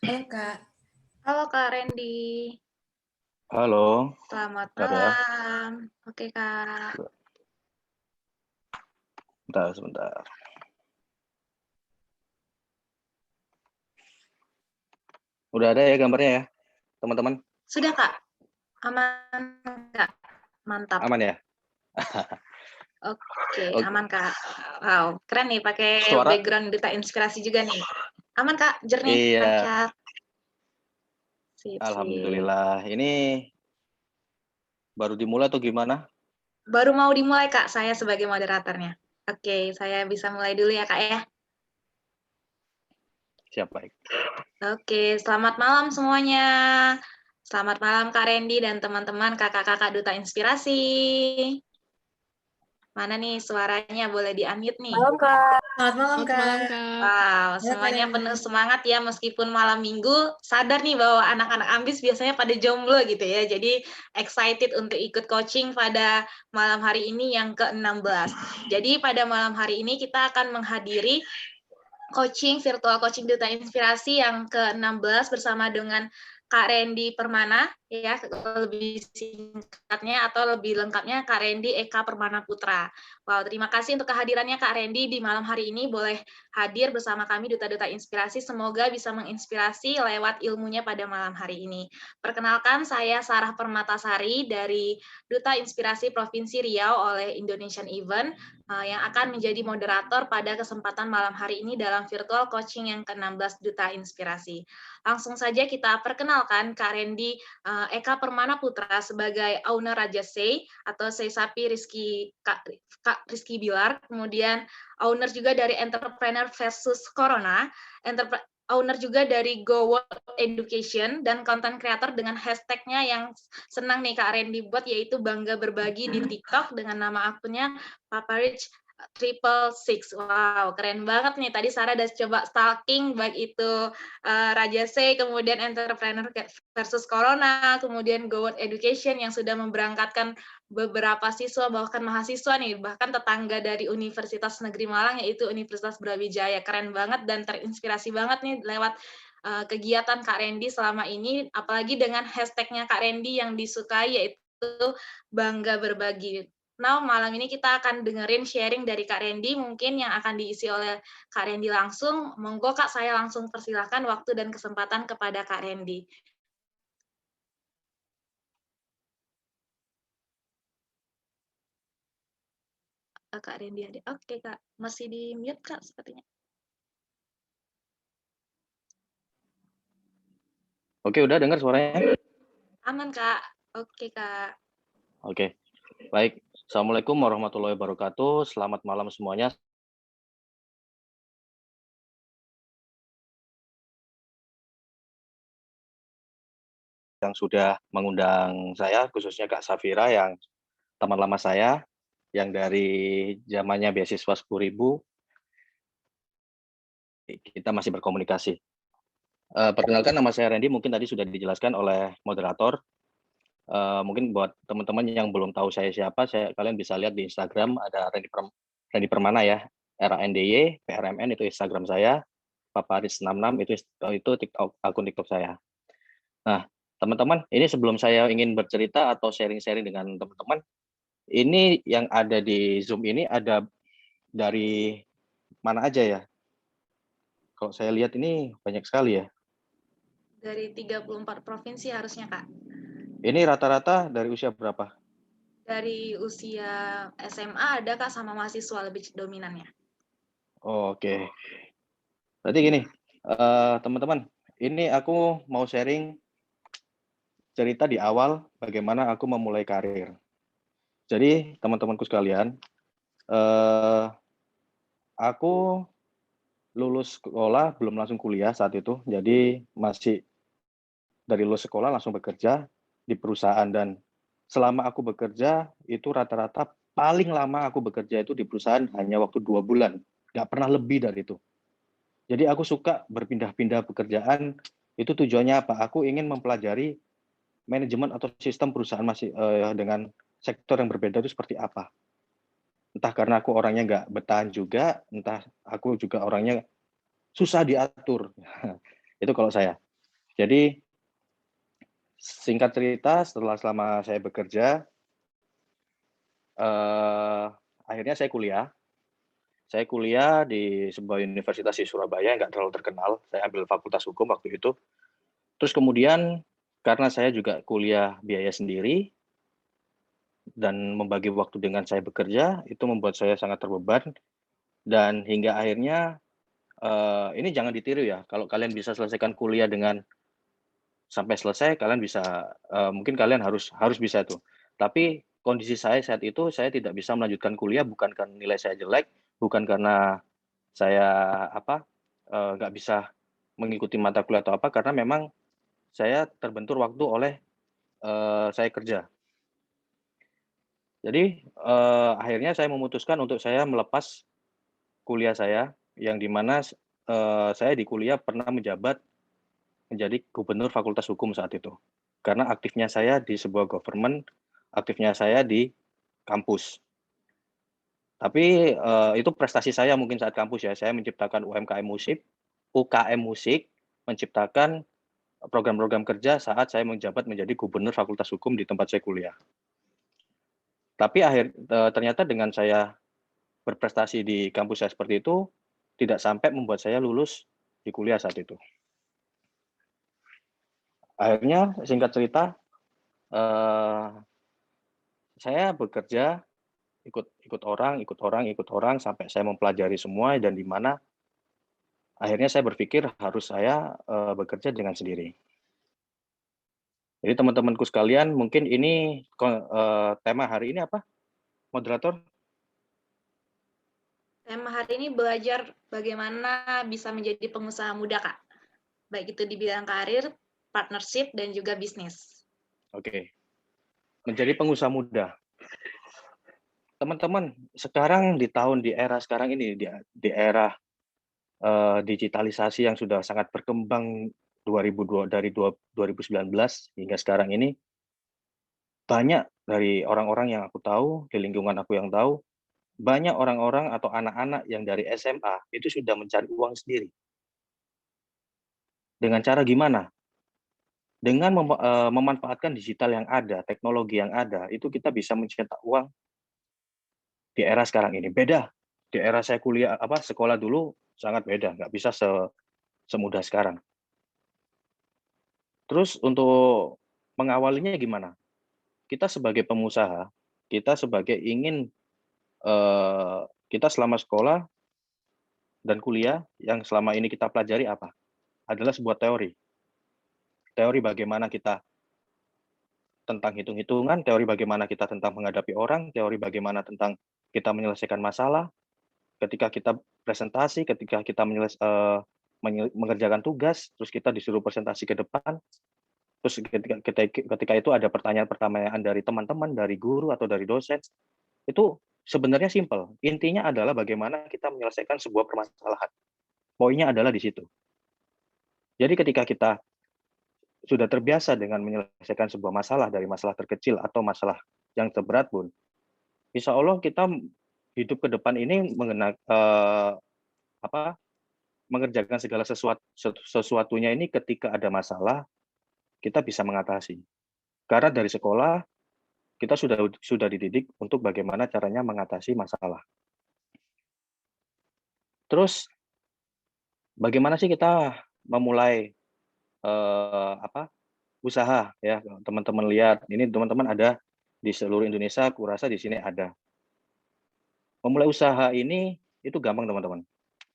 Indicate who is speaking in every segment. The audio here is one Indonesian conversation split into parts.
Speaker 1: Halo Kak,
Speaker 2: Halo Kak Randy,
Speaker 1: halo,
Speaker 2: selamat
Speaker 1: bentar ya,
Speaker 2: malam. Oke Kak,
Speaker 1: sebentar. Udah ada ya gambarnya ya, teman-teman?
Speaker 2: sudah Kak? Aman Kak? Mantap.
Speaker 1: Aman ya?
Speaker 2: Oke,
Speaker 1: Oke.
Speaker 2: aman Kak. Wow, keren nih pakai
Speaker 1: Suara?
Speaker 2: background duta inspirasi juga nih. Aman Kak, jernih,
Speaker 1: Iya,
Speaker 2: lancar. Sip, sip.
Speaker 1: alhamdulillah. Ini baru dimulai atau gimana?
Speaker 2: Baru mau dimulai Kak, saya sebagai moderatornya. Oke, saya bisa mulai dulu ya Kak ya.
Speaker 1: Siap, baik.
Speaker 2: Oke, selamat malam semuanya. Selamat malam Kak Randy dan teman-teman kakak-kakak duta inspirasi. Mana nih suaranya boleh di-unmute nih?
Speaker 3: Malam Kak.
Speaker 1: Selamat malam
Speaker 3: Selamat malam
Speaker 1: Kak.
Speaker 3: Kak.
Speaker 2: Wow,
Speaker 1: Ya, Kak
Speaker 2: semuanya
Speaker 1: Randy.
Speaker 2: penuh semangat ya meskipun malam Minggu, sadar nih bahwa anak-anak ambis biasanya pada jomblo gitu ya. Jadi excited untuk ikut coaching pada malam hari ini yang ke-16. Jadi pada malam hari ini kita akan menghadiri virtual coaching Duta Inspirasi yang ke-16 bersama dengan Kak Randy Permana, ya, lebih singkatnya atau lebih lengkapnya Kak Randy Eka Permana Putra. Wow, terima kasih untuk kehadirannya Kak Randy di malam hari ini, boleh hadir bersama kami Duta-Duta Inspirasi, semoga bisa menginspirasi lewat ilmunya pada malam hari ini. Perkenalkan, saya Sarah Permatasari dari Duta Inspirasi Provinsi Riau oleh Indonesian Event, yang akan menjadi moderator pada kesempatan malam hari ini dalam virtual coaching yang ke-16 Duta Inspirasi. Langsung saja kita perkenalkan Kak Randy Eka Permana Putra sebagai owner Raja Say atau Say Sapi Kak Rizky Bilar, kemudian owner juga dari Entrepreneur versus Corona, owner juga dari Go World Education, dan content creator dengan hashtagnya yang senang nih Kak Randy buat, yaitu Bangga Berbagi di TikTok dengan nama akunnya Papa Rich 666. Wow, keren banget nih. Tadi Sarah udah coba stalking, baik itu Raja C, kemudian Entrepreneur versus Corona, kemudian Go World Education yang sudah memberangkatkan beberapa siswa, bahkan mahasiswa nih, bahkan tetangga dari Universitas Negeri Malang, yaitu Universitas Brawijaya. Keren banget dan terinspirasi banget nih lewat kegiatan Kak Randy selama ini, apalagi dengan hashtagnya Kak Randy yang disukai, yaitu Bangga Berbagi. Now, malam ini kita akan dengerin sharing dari Kak Randy, mungkin yang akan diisi oleh Kak Randy langsung. Monggo Kak, saya langsung persilahkan waktu dan kesempatan kepada Kak Randy. Kak Randy ada. Oke Kak, masih di mute Kak sepertinya.
Speaker 1: Oke, udah dengar suaranya?
Speaker 2: Aman Kak. Oke Kak.
Speaker 1: Oke, baik. Assalamualaikum warahmatullahi wabarakatuh. Selamat malam semuanya. Yang sudah mengundang saya, khususnya Kak Safira yang teman lama saya, yang dari zamannya beasiswa 10.000, kita masih berkomunikasi. Perkenalkan, nama saya Randy, mungkin tadi sudah dijelaskan oleh moderator. Mungkin buat teman-teman yang belum tahu saya siapa, kalian bisa lihat di Instagram ada Randy Permana ya, RANDY PRMN itu Instagram saya, Paparis66 itu akun TikTok saya. Nah, teman-teman, ini sebelum saya ingin bercerita atau sharing-sharing dengan teman-teman, ini yang ada di Zoom ini ada dari mana aja ya? Kalau saya lihat ini banyak sekali ya.
Speaker 2: Dari 34 provinsi harusnya Kak.
Speaker 1: Ini rata-rata dari usia berapa?
Speaker 2: Dari usia SMA ada Kak, sama mahasiswa lebih dominannya.
Speaker 1: Oke. Berarti gini, teman-teman, ini aku mau sharing cerita di awal bagaimana aku memulai karir. Jadi teman-temanku sekalian, aku lulus sekolah belum langsung kuliah saat itu, jadi masih dari lulus sekolah langsung bekerja di perusahaan, dan selama aku bekerja itu rata-rata paling lama aku bekerja itu di perusahaan hanya waktu 2 bulan, nggak pernah lebih dari itu. Jadi aku suka berpindah-pindah pekerjaan, itu tujuannya apa? Aku ingin mempelajari manajemen atau sistem perusahaan dengan sektor yang berbeda itu seperti apa. Entah karena aku orangnya nggak bertahan juga, entah aku juga orangnya susah diatur. Itu kalau saya. Jadi singkat cerita, selama saya bekerja, akhirnya saya kuliah. Saya kuliah di sebuah universitas di Surabaya yang nggak terlalu terkenal. Saya ambil Fakultas Hukum waktu itu. Terus kemudian karena saya juga kuliah biaya sendiri dan membagi waktu dengan saya bekerja, itu membuat saya sangat terbeban dan hingga akhirnya, ini jangan ditiru ya, kalau kalian bisa selesaikan kuliah dengan sampai selesai, kalian bisa, mungkin kalian harus bisa tuh. Tapi kondisi saya saat itu, saya tidak bisa melanjutkan kuliah bukan karena nilai saya jelek, bukan karena saya nggak bisa mengikuti mata kuliah atau apa, karena memang saya terbentur waktu oleh, saya kerja. Jadi, akhirnya saya memutuskan untuk saya melepas kuliah saya, yang di mana saya di kuliah pernah menjabat menjadi gubernur Fakultas Hukum saat itu. Karena aktifnya saya di sebuah government, aktifnya saya di kampus. Tapi, itu prestasi saya mungkin saat kampus ya, saya menciptakan UKM musik, menciptakan program-program kerja saat saya menjabat menjadi gubernur Fakultas Hukum di tempat saya kuliah. Tapi ternyata dengan saya berprestasi di kampus saya seperti itu, tidak sampai membuat saya lulus di kuliah saat itu. Akhirnya singkat cerita, saya bekerja ikut orang sampai saya mempelajari semua dan di mana akhirnya saya berpikir harus saya, bekerja dengan sendiri. Jadi teman-temanku sekalian mungkin ini tema hari ini apa, moderator?
Speaker 2: Tema hari ini belajar bagaimana bisa menjadi pengusaha muda, Kak. Baik itu di bidang karir, partnership, dan juga bisnis.
Speaker 1: Oke, menjadi pengusaha muda. Teman-teman, sekarang di era sekarang ini, di era, digitalisasi yang sudah sangat berkembang 2019 hingga sekarang ini, banyak dari orang-orang yang aku tahu, di lingkungan aku yang tahu, banyak orang-orang atau anak-anak yang dari SMA itu sudah mencari uang sendiri. Dengan cara gimana? Dengan memanfaatkan digital yang ada, teknologi yang ada, itu kita bisa mencetak uang di era sekarang ini. Beda, di era saya sekolah dulu sangat beda, nggak bisa semudah sekarang. Terus untuk mengawalinya gimana? Kita sebagai pengusaha, kita sebagai ingin, kita selama sekolah dan kuliah yang selama ini kita pelajari apa? Adalah sebuah teori. Teori bagaimana kita tentang hitung-hitungan, teori bagaimana kita tentang menghadapi orang, teori bagaimana tentang kita menyelesaikan masalah, ketika kita presentasi, ketika kita mengerjakan tugas, terus kita disuruh presentasi ke depan, terus ketika itu ada pertanyaan-pertanyaan dari teman-teman, dari guru atau dari dosen, itu sebenarnya simpel. Intinya adalah bagaimana kita menyelesaikan sebuah permasalahan. Poinnya adalah di situ. Jadi ketika kita sudah terbiasa dengan menyelesaikan sebuah masalah dari masalah terkecil atau masalah yang terberat pun, insya Allah kita hidup ke depan ini mengerjakan segala sesuatunya ini ketika ada masalah, kita bisa mengatasi. Karena dari sekolah, kita sudah dididik untuk bagaimana caranya mengatasi masalah. Terus, bagaimana sih kita memulai usaha ya? Teman-teman lihat, ini teman-teman ada di seluruh Indonesia, kurasa di sini ada. Memulai usaha ini itu gampang teman-teman.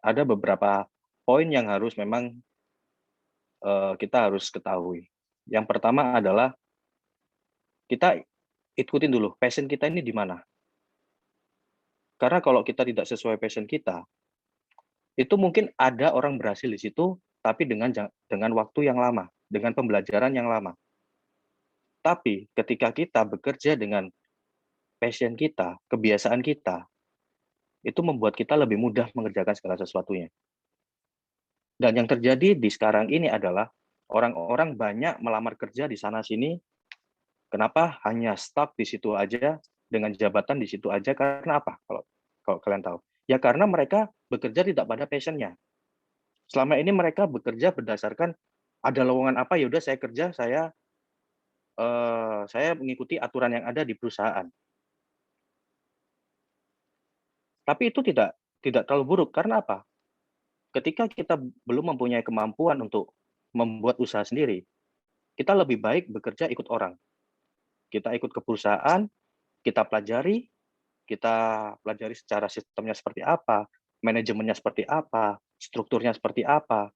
Speaker 1: Ada beberapa poin yang harus memang kita harus ketahui. Yang pertama adalah kita ikutin dulu passion kita ini di mana. Karena kalau kita tidak sesuai passion kita, itu mungkin ada orang berhasil di situ, tapi dengan waktu yang lama, dengan pembelajaran yang lama. Tapi ketika kita bekerja dengan passion kita, kebiasaan kita, itu membuat kita lebih mudah mengerjakan segala sesuatunya. Dan yang terjadi di sekarang ini adalah orang-orang banyak melamar kerja di sana-sini. Kenapa hanya stuck di situ aja, dengan jabatan di situ aja, karena apa? Kalau kalian tahu. Ya karena mereka bekerja tidak pada passion-nya. Selama ini mereka bekerja berdasarkan Ada lowongan apa, ya udah saya kerja, saya mengikuti aturan yang ada di perusahaan. Tapi itu tidak terlalu buruk, karena apa? Ketika kita belum mempunyai kemampuan untuk membuat usaha sendiri, kita lebih baik bekerja ikut orang. Kita ikut ke perusahaan, kita pelajari secara sistemnya seperti apa, manajemennya seperti apa, strukturnya seperti apa,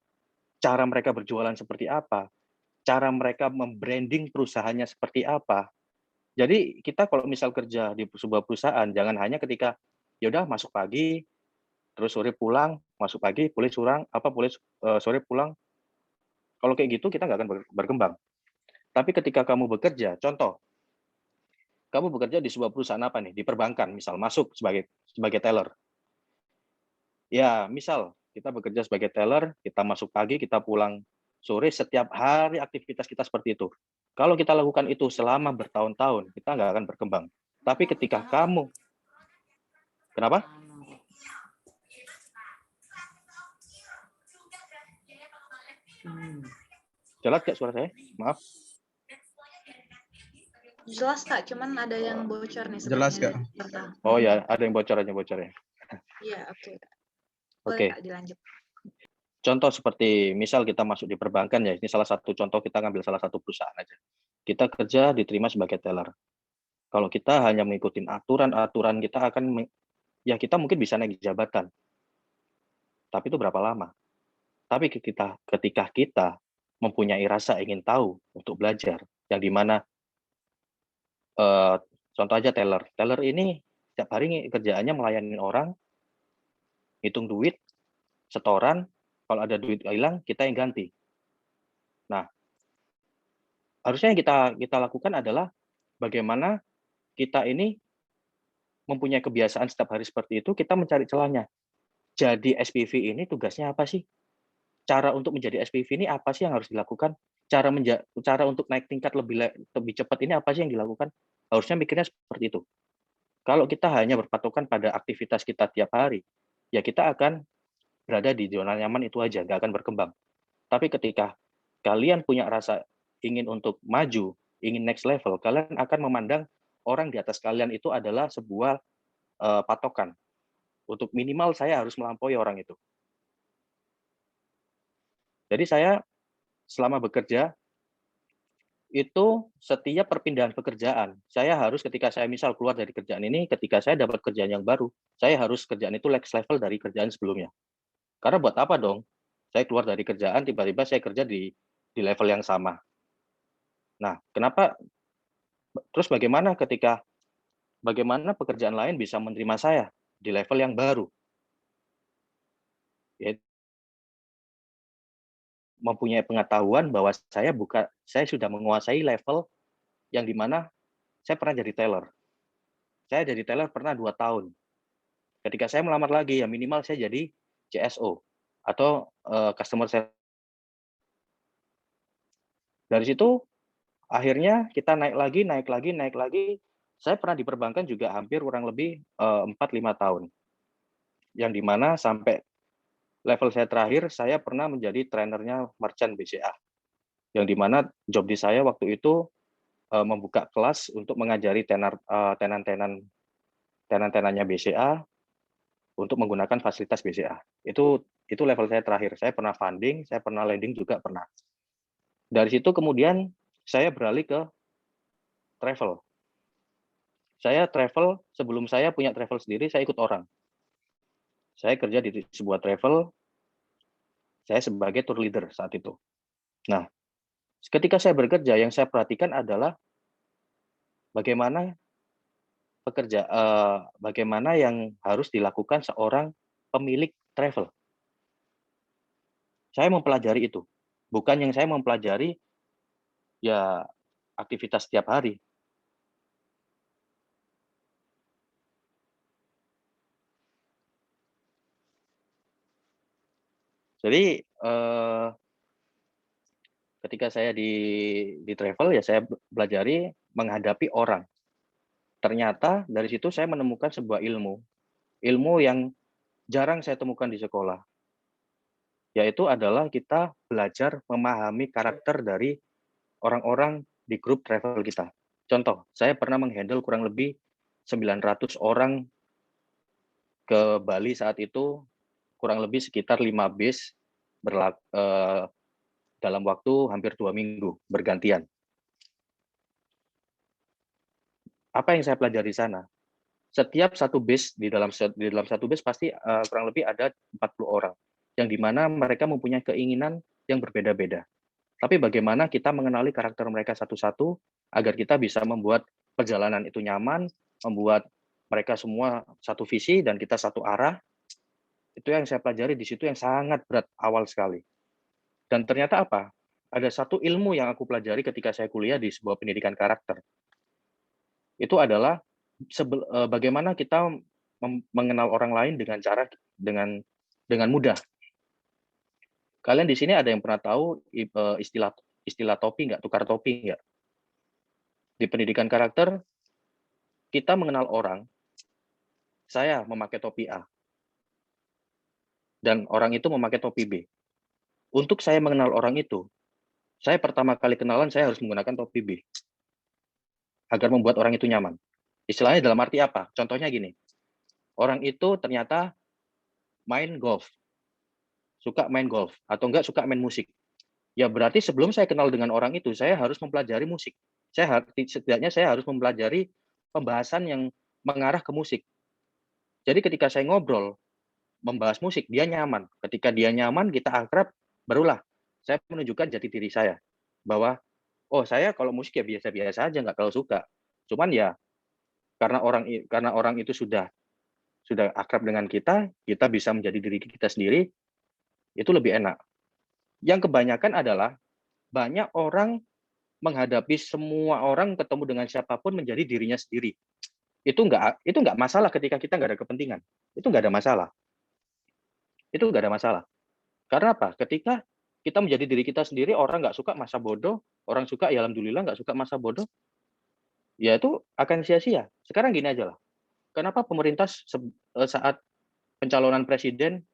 Speaker 1: cara mereka berjualan seperti apa, cara mereka membranding perusahaannya seperti apa. Jadi kita kalau misal kerja di sebuah perusahaan, jangan hanya ketika ya udah masuk pagi, terus sore pulang, masuk pagi, sore pulang. Kalau kayak gitu kita nggak akan berkembang. Tapi ketika kamu bekerja, contoh, kamu bekerja di sebuah perusahaan apa nih? Di perbankan, misal masuk sebagai teller. Ya, misal kita bekerja sebagai teller, kita masuk pagi, kita pulang sore, setiap hari aktivitas kita seperti itu. Kalau kita lakukan itu selama bertahun-tahun, kita nggak akan berkembang. Tapi ketika kamu, kenapa? Jelas nggak suara saya? Maaf.
Speaker 2: Jelas Kak, cuman ada yang bocor nih
Speaker 3: Jelas, Kak.
Speaker 1: Oh ya, ada yang bocornya.
Speaker 2: Iya, oke.
Speaker 1: Oke.
Speaker 2: Kak, dilanjut.
Speaker 1: Contoh seperti misal kita masuk di perbankan ya, ini salah satu contoh, kita ngambil salah satu perusahaan aja. Kita kerja diterima sebagai teller. Kalau kita hanya mengikuti aturan-aturan, kita mungkin bisa naik jabatan. Tapi itu berapa lama? Tapi ketika kita mempunyai rasa ingin tahu untuk belajar, yang dimana contoh aja teller. Teller ini setiap hari kerjaannya melayani orang, hitung duit, setoran, kalau ada duit hilang, kita yang ganti. Nah, harusnya yang kita lakukan adalah bagaimana kita ini mempunyai kebiasaan setiap hari seperti itu, kita mencari celahnya. Jadi SPV ini tugasnya apa sih? Cara untuk menjadi SPV ini apa sih yang harus dilakukan? Cara untuk naik tingkat lebih cepat ini apa sih yang dilakukan? Harusnya mikirnya seperti itu. Kalau kita hanya berpatokan pada aktivitas kita tiap hari, ya kita akan berada di zona nyaman itu aja, nggak akan berkembang. Tapi ketika kalian punya rasa ingin untuk maju, ingin next level, kalian akan memandang orang di atas kalian itu adalah sebuah patokan. Untuk minimal saya harus melampaui orang itu. Jadi saya selama bekerja, itu setiap perpindahan pekerjaan, saya harus ketika saya misal keluar dari kerjaan ini, ketika saya dapat kerjaan yang baru, saya harus kerjaan itu next level dari kerjaan sebelumnya. Karena buat apa dong? Saya keluar dari kerjaan, tiba-tiba saya kerja di level yang sama. Nah, terus bagaimana pekerjaan lain bisa menerima saya di level yang baru? Ya, mempunyai pengetahuan bahwa saya sudah menguasai level yang dimana saya pernah jadi teller. Saya jadi teller pernah 2 tahun. Ketika saya melamar lagi, ya minimal saya jadi CSO atau customer service. Dari situ akhirnya kita naik lagi. Saya pernah di perbankan juga hampir kurang lebih 4-5 tahun. Yang dimana sampai level saya terakhir, saya pernah menjadi trainernya merchant BCA. Yang dimana job di saya waktu itu membuka kelas untuk mengajari tenan-tenannya BCA untuk menggunakan fasilitas BCA. Itu level saya terakhir. Saya pernah funding, saya pernah lending juga pernah. Dari situ kemudian saya beralih ke travel. Saya travel, sebelum saya punya travel sendiri, saya ikut orang. Saya kerja di sebuah travel, saya sebagai tour leader saat itu. Nah, ketika saya bekerja, yang saya perhatikan adalah bagaimana bagaimana yang harus dilakukan seorang pemilik travel. Saya mempelajari itu. Bukan yang saya mempelajari ya aktivitas setiap hari. Jadi ketika saya di travel ya saya pelajari menghadapi orang. Ternyata dari situ saya menemukan sebuah ilmu yang jarang saya temukan di sekolah. yaitu adalah kita belajar memahami karakter dari orang-orang di grup travel kita. Contoh, saya pernah menghandle kurang lebih 900 orang ke Bali saat itu, kurang lebih sekitar 5 bis dalam waktu hampir 2 minggu bergantian. Apa yang saya pelajari di sana? Setiap satu bis di dalam satu bis pasti kurang lebih ada 40 orang, yang dimana mereka mempunyai keinginan yang berbeda-beda. Tapi bagaimana kita mengenali karakter mereka satu-satu agar kita bisa membuat perjalanan itu nyaman, membuat mereka semua satu visi dan kita satu arah. Itu yang saya pelajari di situ yang sangat berat awal sekali. Dan ternyata apa? Ada satu ilmu yang aku pelajari ketika saya kuliah di sebuah pendidikan karakter. Itu adalah bagaimana kita mengenal orang lain dengan cara dengan mudah. Kalian di sini ada yang pernah tahu istilah topi nggak? Tukar topi nggak? Di pendidikan karakter, kita mengenal orang, saya memakai topi A, dan orang itu memakai topi B. Untuk saya mengenal orang itu, saya pertama kali kenalan, saya harus menggunakan topi B, agar membuat orang itu nyaman. Istilahnya dalam arti apa? Contohnya gini, orang itu ternyata main golf, suka main golf, atau enggak suka main musik. Ya berarti sebelum saya kenal dengan orang itu, saya harus mempelajari musik. Setidaknya saya harus mempelajari pembahasan yang mengarah ke musik. Jadi ketika saya ngobrol, membahas musik, dia nyaman. Ketika dia nyaman, kita akrab, barulah saya menunjukkan jati diri saya. Bahwa, oh saya kalau musik ya biasa-biasa aja, nggak terlalu suka. Cuman ya, karena orang itu sudah akrab dengan kita bisa menjadi diri kita sendiri, itu lebih enak. Yang kebanyakan adalah, banyak orang menghadapi semua orang, ketemu dengan siapapun menjadi dirinya sendiri. Itu nggak masalah ketika kita nggak ada kepentingan. Itu nggak ada masalah. Itu nggak ada masalah. Karena apa? Ketika kita menjadi diri kita sendiri, orang nggak suka masa bodoh, orang suka ya alhamdulillah, nggak suka masa bodoh, ya itu akan sia-sia. Sekarang gini aja lah, kenapa pemerintah saat pencalonan presiden,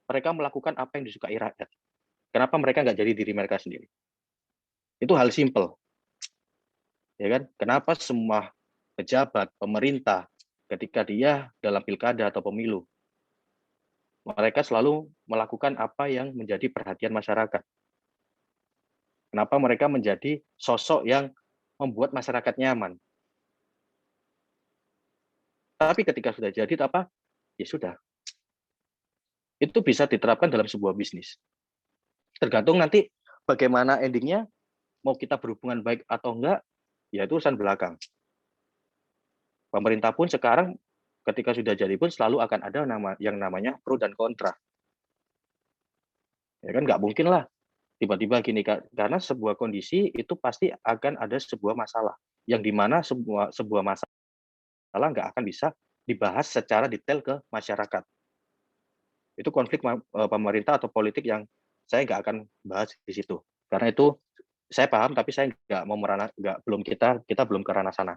Speaker 1: mereka melakukan apa yang disukai rakyat? Kenapa mereka nggak jadi diri mereka sendiri? Itu hal simpel. Ya kan? Kenapa semua pejabat, pemerintah, ketika dia dalam pilkada atau pemilu, mereka selalu melakukan apa yang menjadi perhatian masyarakat. Kenapa mereka menjadi sosok yang membuat masyarakat nyaman. Tapi ketika sudah jadi apa? Ya sudah. Itu bisa diterapkan dalam sebuah bisnis. Tergantung nanti bagaimana endingnya, mau kita berhubungan baik atau enggak, ya itu urusan belakang. Pemerintah pun sekarang ketika sudah jadi pun selalu akan ada yang namanya pro dan kontra. Ya kan nggak mungkin lah tiba-tiba gini, karena sebuah kondisi itu pasti akan ada sebuah masalah yang dimana sebuah masalah nggak akan bisa dibahas secara detail ke masyarakat. Itu konflik pemerintah atau politik yang saya nggak akan bahas di situ, karena itu saya paham tapi saya nggak mau kita belum ke ranah sana.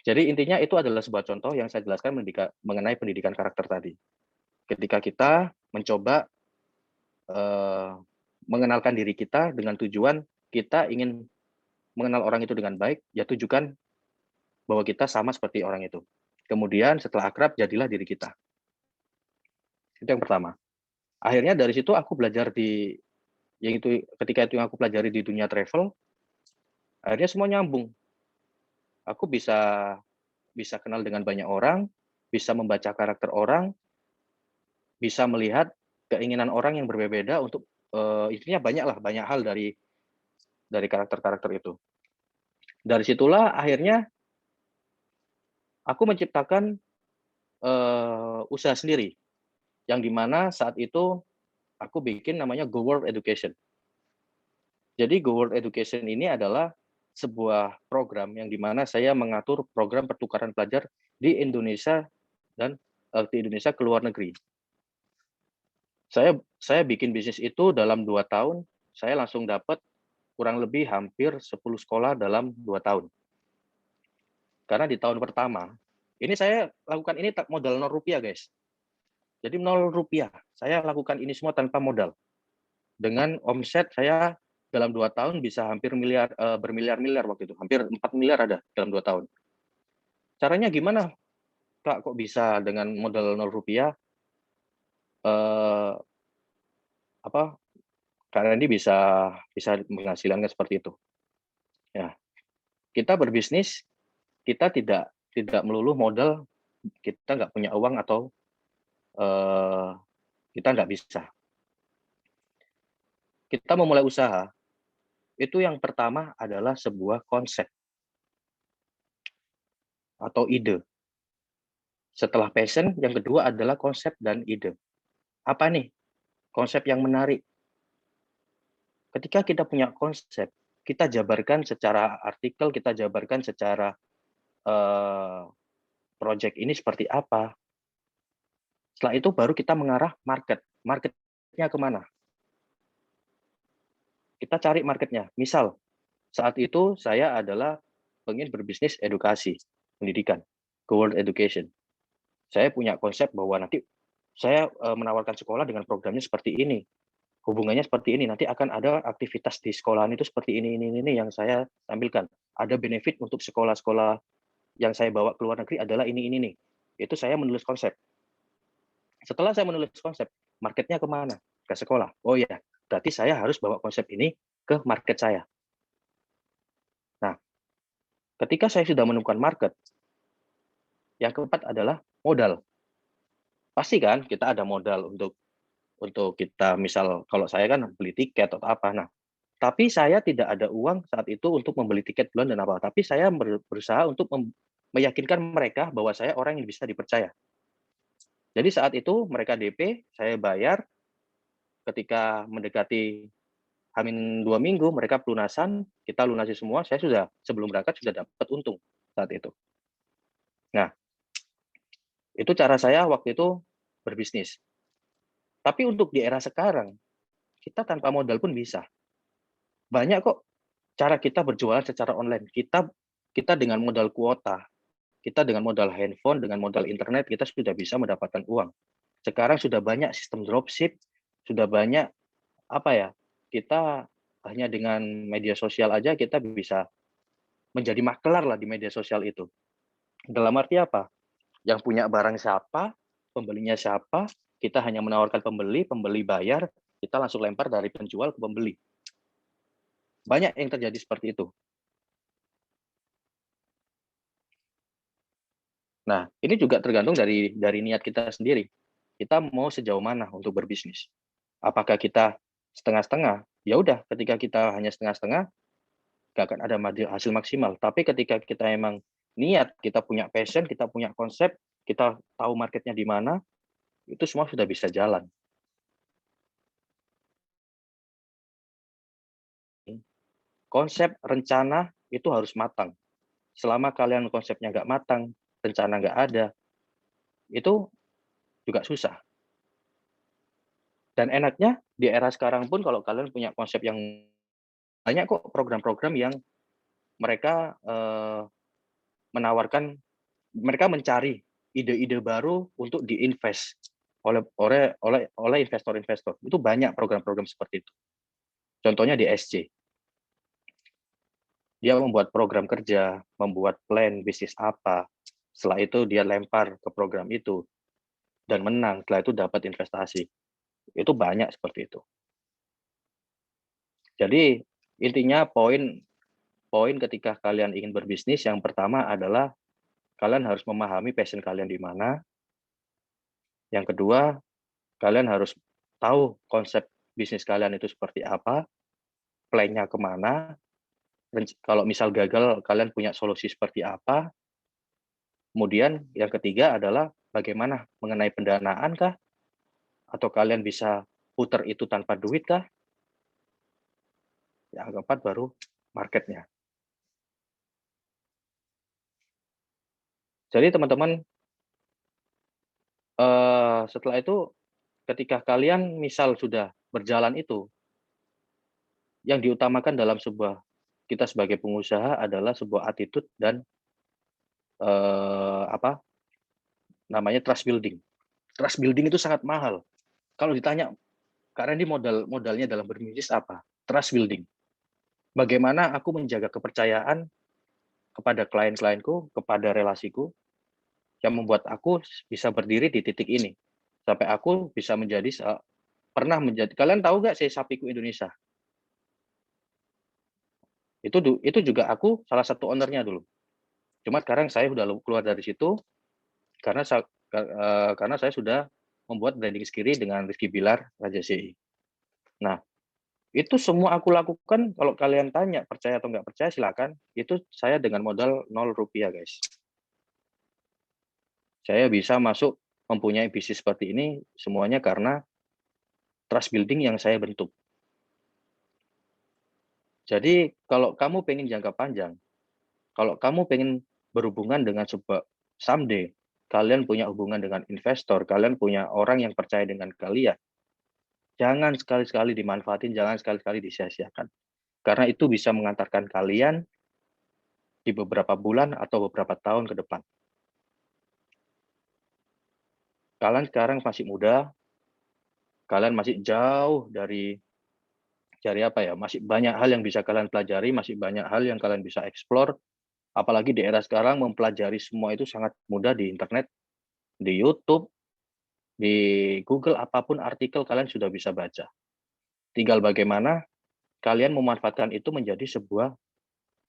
Speaker 1: Jadi intinya itu adalah sebuah contoh yang saya jelaskan mengenai pendidikan karakter tadi. Ketika kita mencoba mengenalkan diri kita dengan tujuan kita ingin mengenal orang itu dengan baik, ya tunjukkan bahwa kita sama seperti orang itu. Kemudian setelah akrab, jadilah diri kita. Itu yang pertama. Akhirnya dari situ aku belajar ketika itu yang aku pelajari di dunia travel, akhirnya semua nyambung. Aku bisa kenal dengan banyak orang, bisa membaca karakter orang, bisa melihat keinginan orang yang berbeda untuk intinya banyak hal dari karakter-karakter itu. Dari situlah akhirnya aku menciptakan usaha sendiri, yang dimana saat itu aku bikin namanya Go World Education. Jadi Go World Education ini adalah sebuah program yang dimana saya mengatur program pertukaran pelajar di Indonesia dan di Indonesia ke luar negeri. Saya bikin bisnis itu dalam 2 tahun, saya langsung dapat kurang lebih hampir 10 sekolah dalam 2 tahun. Karena di tahun pertama, ini saya lakukan ini modal 0 rupiah, guys. Jadi 0 rupiah. Saya lakukan ini semua tanpa modal. Dengan omset saya dalam 2 tahun bisa hampir bermiliar-miliar waktu itu, hampir 4 miliar ada dalam 2 tahun. Caranya gimana, Kak, kok bisa dengan modal 0 rupiah, eee, apa, Kak Randi bisa bisa menghasilkannya seperti itu? Ya, kita berbisnis, kita tidak melulu modal, kita nggak punya uang atau, eee, kita nggak bisa. Kita memulai usaha, itu yang pertama adalah sebuah konsep atau ide. Setelah passion, yang kedua adalah konsep dan ide. Apa nih konsep yang menarik? Ketika kita punya konsep, kita jabarkan secara artikel, kita jabarkan secara eh, project ini seperti apa. Setelah itu baru kita mengarah market. Marketnya kemana? Kita cari marketnya. Misal, saat itu saya adalah ingin berbisnis edukasi, pendidikan, World Education. Saya punya konsep bahwa nanti saya menawarkan sekolah dengan programnya seperti ini. Hubungannya seperti ini, nanti akan ada aktivitas di sekolahan itu seperti ini yang saya tampilkan. Ada benefit untuk sekolah-sekolah yang saya bawa ke luar negeri adalah ini nih. Itu saya menulis konsep. Setelah saya menulis konsep, marketnya kemana? Ke sekolah. Oh ya, berarti saya harus bawa konsep ini ke market saya. Nah, ketika saya sudah menemukan market, yang keempat adalah modal. Pasti kan kita ada modal untuk kita, misal kalau saya kan beli tiket atau apa. Nah, tapi saya tidak ada uang saat itu untuk membeli tiket duluan dan apa. Tapi saya berusaha untuk meyakinkan mereka bahwa saya orang yang bisa dipercaya. Jadi saat itu mereka DP, saya bayar. Ketika mendekati Hamin 2 minggu, mereka pelunasan, kita lunasi semua. Saya sudah sebelum berangkat sudah dapat untung saat itu. Nah, itu cara saya waktu itu berbisnis. Tapi untuk di era sekarang, kita tanpa modal pun bisa. Banyak kok cara kita berjualan secara online. Kita dengan modal kuota, kita dengan modal handphone, dengan modal internet, kita sudah bisa mendapatkan uang. Sekarang sudah banyak sistem dropship, sudah banyak apa ya? Kita hanya dengan media sosial aja kita bisa menjadi makelar lah di media sosial itu. Dalam arti apa? Yang punya barang siapa, pembelinya siapa, kita hanya menawarkan pembeli, pembeli bayar, kita langsung lempar dari penjual ke pembeli. Banyak yang terjadi seperti itu. Nah, ini juga tergantung dari niat kita sendiri. Kita mau sejauh mana untuk berbisnis. Apakah kita setengah-setengah? Ya udah, ketika kita hanya setengah-setengah, nggak akan ada hasil maksimal. Tapi ketika kita emang niat, kita punya passion, kita punya konsep, kita tahu marketnya di mana, itu semua sudah bisa jalan. Konsep, rencana, itu harus matang. Selama kalian konsepnya nggak matang, rencana nggak ada, itu juga susah. Dan enaknya, di era sekarang pun kalau kalian punya konsep yang banyak kok program-program yang mereka menawarkan, mereka mencari ide-ide baru untuk diinvest oleh investor-investor. Itu banyak program-program seperti itu. Contohnya di SC. Dia membuat program kerja, membuat plan bisnis apa. Setelah itu dia lempar ke program itu dan menang. Setelah itu dapat investasi. Itu banyak seperti itu. Jadi intinya poin ketika kalian ingin berbisnis, yang pertama adalah kalian harus memahami passion kalian di mana. Yang kedua, kalian harus tahu konsep bisnis kalian itu seperti apa, plan-nya kemana. Kalau misal gagal, kalian punya solusi seperti apa. Kemudian yang ketiga adalah bagaimana mengenai pendanaan kah? Atau kalian bisa putar itu tanpa duit kah? Yang keempat baru marketnya. Jadi teman-teman, setelah itu ketika kalian misal sudah berjalan itu, yang diutamakan dalam kita sebagai pengusaha adalah sebuah attitude dan apa namanya trust building. Trust building itu sangat mahal. Kalau ditanya, karena ini modalnya dalam berbisnis apa? Trust building. Bagaimana aku menjaga kepercayaan kepada klien-klienku, kepada relasiku, yang membuat aku bisa berdiri di titik ini. Sampai aku bisa pernah menjadi, kalian tahu nggak Sapiku Indonesia? Itu juga aku salah satu ownernya dulu. Cuma sekarang saya sudah keluar dari situ, karena saya sudah membuat branding sendiri dengan Rizky Bilar, Raja CI. Nah, itu semua aku lakukan. Kalau kalian tanya percaya atau nggak percaya, silakan. Itu saya dengan modal 0 rupiah, guys. Saya bisa masuk mempunyai bisnis seperti ini semuanya karena trust building yang saya bentuk. Jadi kalau kamu pengen jangka panjang, kalau kamu pengen berhubungan dengan sebuah someday, kalian punya hubungan dengan investor, kalian punya orang yang percaya dengan kalian, jangan sekali-sekali dimanfaatin, jangan sekali-sekali disia-siakan. Karena itu bisa mengantarkan kalian di beberapa bulan atau beberapa tahun ke depan. Kalian sekarang masih muda, kalian masih jauh dari apa ya, masih banyak hal yang bisa kalian pelajari, masih banyak hal yang kalian bisa explore, apalagi di era sekarang mempelajari semua itu sangat mudah di internet, di YouTube, di Google, apapun artikel kalian sudah bisa baca. Tinggal bagaimana kalian memanfaatkan itu menjadi sebuah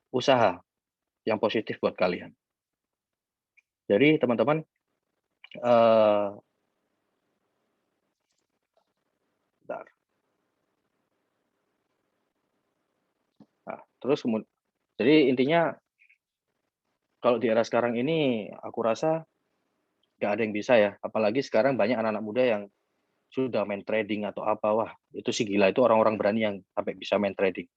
Speaker 1: usaha yang positif buat kalian. Jadi teman-teman, bentar. Nah, terus jadi intinya kalau di era sekarang ini aku rasa nggak ada yang bisa ya, apalagi sekarang banyak anak-anak muda yang sudah main trading atau apa, wah itu sih gila, itu orang-orang berani yang sampai bisa main trading.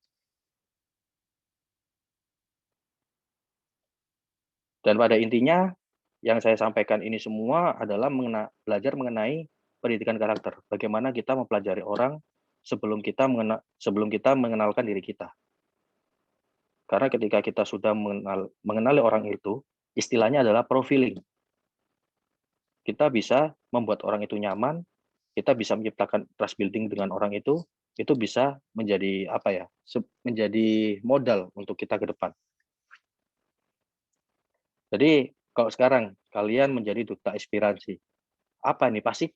Speaker 1: Dan pada intinya yang saya sampaikan ini semua adalah belajar mengenai pendidikan karakter. Bagaimana kita mempelajari orang sebelum kita mengenalkan diri kita. Karena ketika kita sudah mengenali orang itu, istilahnya adalah profiling. Kita bisa membuat orang itu nyaman, kita bisa menciptakan trust building dengan orang itu bisa menjadi apa ya? Menjadi modal untuk kita ke depan. Jadi kalau sekarang kalian menjadi duta inspirasi, apa nih? Pasti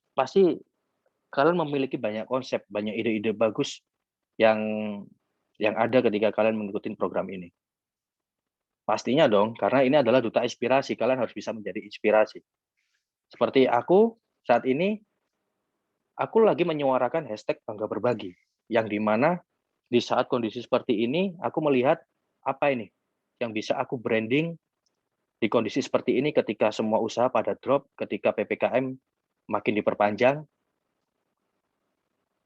Speaker 1: kalian memiliki banyak konsep, banyak ide-ide bagus yang ada ketika kalian mengikuti program ini. Pastinya dong, karena ini adalah duta inspirasi, kalian harus bisa menjadi inspirasi. Seperti aku saat ini, aku lagi menyuarakan hashtag bangga berbagi, yang dimana di saat kondisi seperti ini, aku melihat apa ini yang bisa aku branding di kondisi seperti ini ketika semua usaha pada drop, ketika PPKM makin diperpanjang.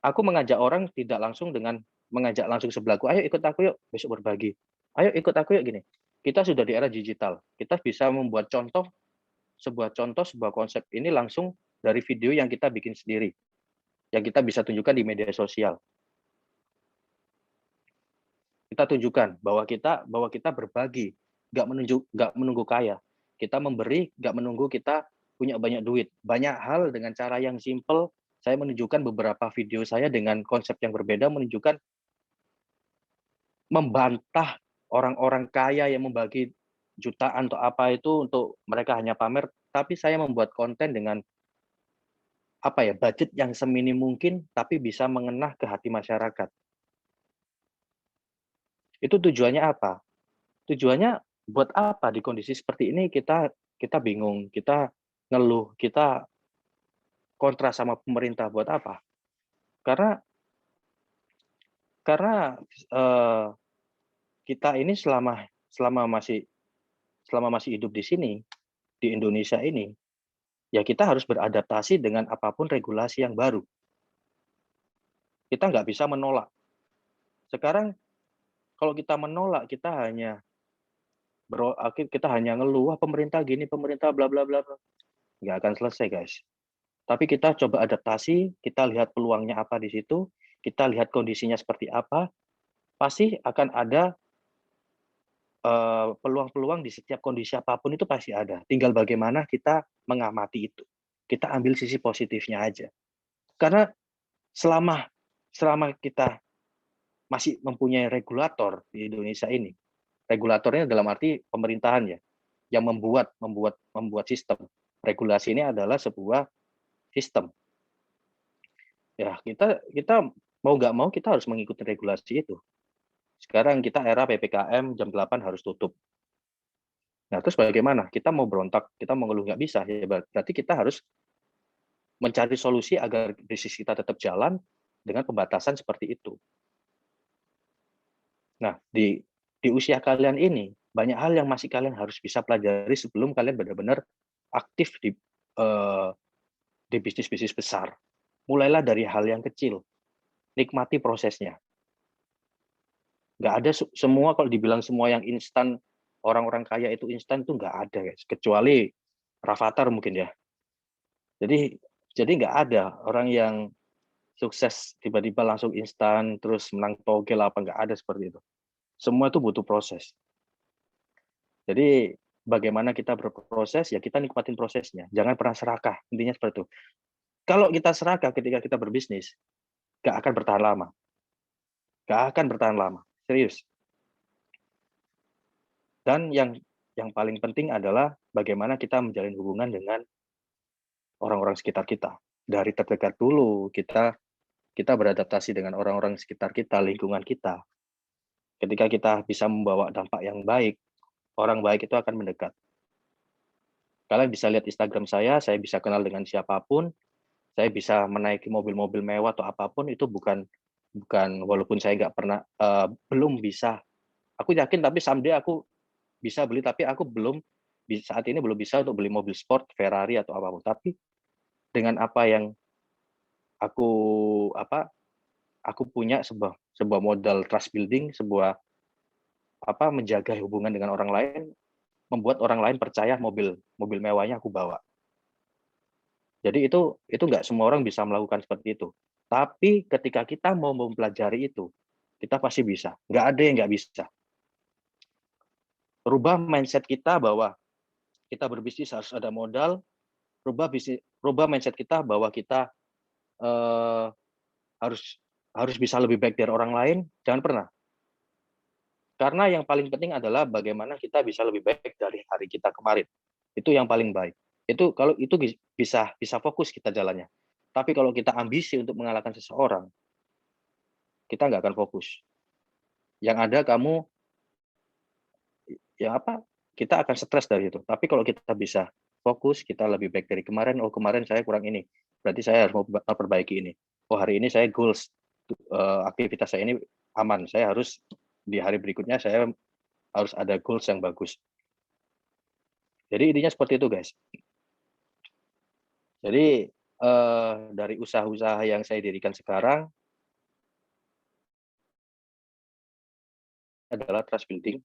Speaker 1: Aku mengajak orang tidak langsung dengan mengajak langsung sebelahku, ayo ikut aku yuk besok berbagi. Ayo ikut aku yuk gini. Kita sudah di era digital. Kita bisa membuat sebuah konsep ini langsung dari video yang kita bikin sendiri. Yang kita bisa tunjukkan di media sosial. Kita tunjukkan bahwa kita berbagi, nggak menunggu kaya. Kita memberi, nggak menunggu kita punya banyak duit. Banyak hal dengan cara yang simple. Saya menunjukkan beberapa video saya dengan konsep yang berbeda, menunjukkan membantah orang-orang kaya yang membagi jutaan atau apa itu untuk mereka hanya pamer, tapi saya membuat konten dengan apa ya, budget yang seminim mungkin tapi bisa mengena ke hati masyarakat. Itu tujuannya apa? Tujuannya buat apa di kondisi seperti ini kita bingung, kita ngeluh, kita kontra sama pemerintah buat apa? Karena karena kita ini selama masih hidup di sini, di Indonesia ini, ya kita harus beradaptasi dengan apapun regulasi yang baru. Kita nggak bisa menolak. Sekarang kalau kita menolak, kita hanya ngeluh, wah pemerintah gini, pemerintah bla bla bla. Nggak akan selesai, guys. Tapi kita coba adaptasi, kita lihat peluangnya apa di situ, kita lihat kondisinya seperti apa, pasti akan ada peluang-peluang di setiap kondisi apapun itu pasti ada. Tinggal bagaimana kita mengamati itu. kita ambil sisi positifnya aja. Karena selama kita masih mempunyai regulator di Indonesia ini, regulatornya dalam arti pemerintahan ya, yang membuat sistem. Regulasi ini adalah sebuah sistem. Ya, kita mau nggak mau kita harus mengikuti regulasi itu. Sekarang kita era PPKM jam 8 harus tutup. Nah, terus bagaimana? Kita mau berontak, kita mau ngeluh nggak bisa. Ya, berarti kita harus mencari solusi agar bisnis kita tetap jalan dengan pembatasan seperti itu. Nah, di usia kalian ini, banyak hal yang masih kalian harus bisa pelajari sebelum kalian benar-benar aktif di bisnis-bisnis besar. Mulailah dari hal yang kecil, nikmati prosesnya. Nggak ada semua, kalau dibilang semua yang instan, orang-orang kaya itu instan, itu nggak ada, guys. Kecuali Rafathar mungkin ya. Jadi nggak ada orang yang sukses tiba-tiba langsung instan, terus menang togel apa, nggak ada seperti itu. Semua itu butuh proses. Jadi bagaimana kita berproses, ya kita nikmatin prosesnya. Jangan pernah serakah, intinya seperti itu. Kalau kita serakah ketika kita berbisnis, nggak akan bertahan lama. Nggak akan bertahan lama, serius. Dan yang paling penting adalah bagaimana kita menjalin hubungan dengan orang-orang sekitar kita. Dari terdekat dulu, kita beradaptasi dengan orang-orang sekitar kita, lingkungan kita. Ketika kita bisa membawa dampak yang baik, orang baik itu akan mendekat. Kalian bisa lihat Instagram saya bisa kenal dengan siapapun, saya bisa menaiki mobil-mobil mewah atau apapun, itu bukan walaupun saya nggak pernah, belum bisa. Aku yakin tapi someday aku bisa beli, tapi aku saat ini belum bisa untuk beli mobil sport, Ferrari atau apapun. Tapi dengan apa yang aku punya sebuah modal trust building, sebuah menjaga hubungan dengan orang lain, membuat orang lain percaya mobil mewahnya aku bawa. Jadi itu nggak semua orang bisa melakukan seperti itu. Tapi ketika kita mau mempelajari itu, kita pasti bisa. Nggak ada yang nggak bisa. Rubah mindset kita bahwa kita berbisnis harus ada modal, rubah mindset kita bahwa kita harus bisa lebih baik dari orang lain, jangan pernah. Karena yang paling penting adalah bagaimana kita bisa lebih baik dari hari kita kemarin. Itu yang paling baik. Itu kalau itu bisa fokus kita jalannya. Tapi kalau kita ambisi untuk mengalahkan seseorang, kita nggak akan fokus. Yang ada kamu kita akan stres dari itu. Tapi kalau kita bisa fokus, kita lebih baik dari kemarin. Oh, kemarin saya kurang ini, berarti saya harus memperbaiki ini. Oh, hari ini saya goals, aktivitas saya ini aman. Saya harus di hari berikutnya saya harus ada goals yang bagus. Jadi intinya seperti itu, guys. Jadi dari usaha-usaha yang saya dirikan sekarang adalah trust building.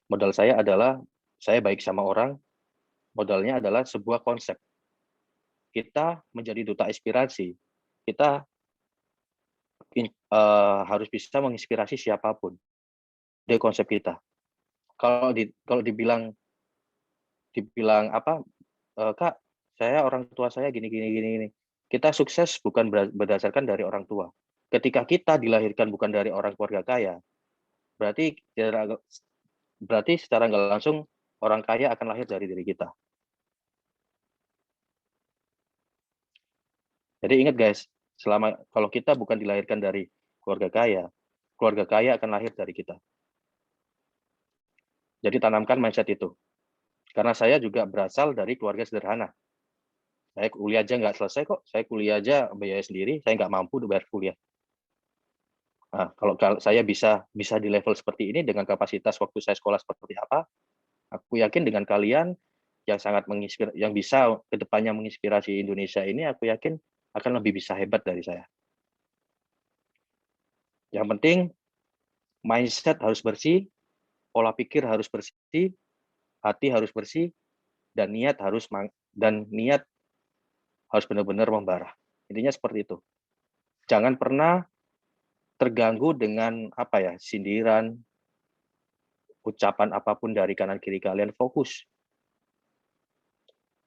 Speaker 1: Modal saya adalah saya baik sama orang. Modalnya adalah sebuah konsep. Kita menjadi duta inspirasi. Kita harus bisa menginspirasi siapapun. Itu konsep kita. Kalau dibilang Kak, saya orang tua saya gini. Kita sukses bukan berdasarkan dari orang tua. Ketika kita dilahirkan bukan dari orang keluarga kaya, berarti secara nggak langsung orang kaya akan lahir dari diri kita. Jadi ingat, guys, kalau kita bukan dilahirkan dari keluarga kaya akan lahir dari kita. Jadi tanamkan mindset itu. Karena saya juga berasal dari keluarga sederhana. Saya kuliah aja nggak selesai kok. Saya kuliah aja biaya sendiri, saya nggak mampu bayar kuliah. Nah, kalau saya bisa di level seperti ini dengan kapasitas waktu saya sekolah seperti apa, aku yakin dengan kalian yang sangat yang bisa kedepannya menginspirasi Indonesia ini, aku yakin akan lebih bisa hebat dari saya. Yang penting mindset harus bersih, pola pikir harus bersih, hati harus bersih, dan niat harus benar-benar membara. Intinya seperti itu. Jangan pernah terganggu dengan sindiran, ucapan apapun dari kanan kiri kalian. Fokus.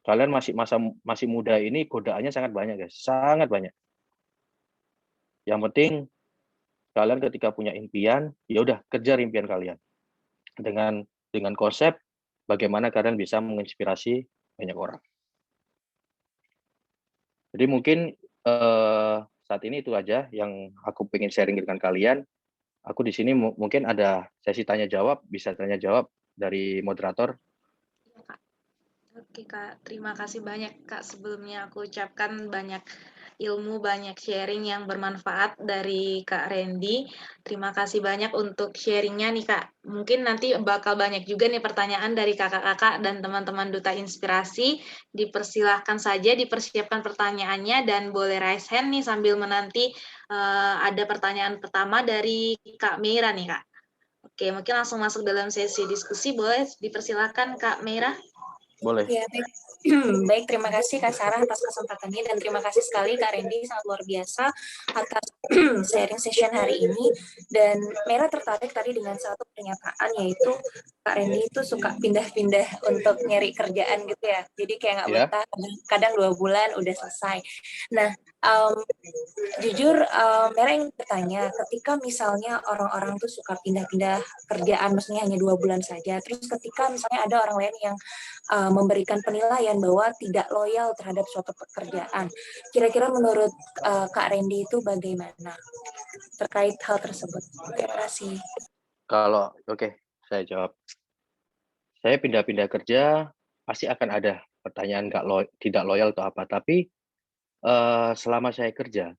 Speaker 1: Kalian masih muda ini godaannya sangat banyak, guys, sangat banyak. Yang penting kalian ketika punya impian, ya udah kejar impian kalian. Dengan konsep bagaimana kalian bisa menginspirasi banyak orang. Jadi mungkin saat ini itu aja yang aku pengen sharing dengan kalian. Aku di sini mungkin ada sesi tanya jawab, bisa tanya jawab dari moderator.
Speaker 2: Iya, Kak. Oke, Kak. Terima kasih banyak, Kak. Sebelumnya aku ucapkan banyak ilmu, banyak sharing yang bermanfaat dari Kak Randy. Terima kasih banyak untuk sharingnya nih, Kak. Mungkin nanti bakal banyak juga nih pertanyaan dari kakak-kakak dan teman-teman Duta Inspirasi. Dipersilahkan saja, dipersiapkan pertanyaannya, dan boleh raise hand nih sambil menanti ada pertanyaan pertama dari Kak Meira nih, Kak. Oke, mungkin langsung masuk dalam sesi diskusi. Boleh dipersilahkan, Kak Meira?
Speaker 1: Boleh.
Speaker 3: Ya, baik. Baik, terima kasih Kak Sarah atas kesempatannya, dan terima kasih sekali Kak Randy, sangat luar biasa atas sharing session hari ini. Dan Mera tertarik tadi dengan satu pernyataan, yaitu Kak Randy itu suka pindah-pindah untuk nyari kerjaan gitu ya. Jadi kayak nggak betah, kadang 2 bulan udah selesai. Nah, jujur Mera ingin bertanya, ketika misalnya orang-orang tuh suka pindah-pindah kerjaan, maksudnya hanya 2 bulan saja, terus ketika misalnya ada orang lain yang memberikan penilaian bahwa tidak loyal terhadap suatu pekerjaan. Kira-kira menurut Kak Randy itu bagaimana terkait hal tersebut? Terima kasih.
Speaker 1: Kalau saya jawab. Saya pindah-pindah kerja pasti akan ada pertanyaan tidak loyal atau apa. Tapi selama saya kerja,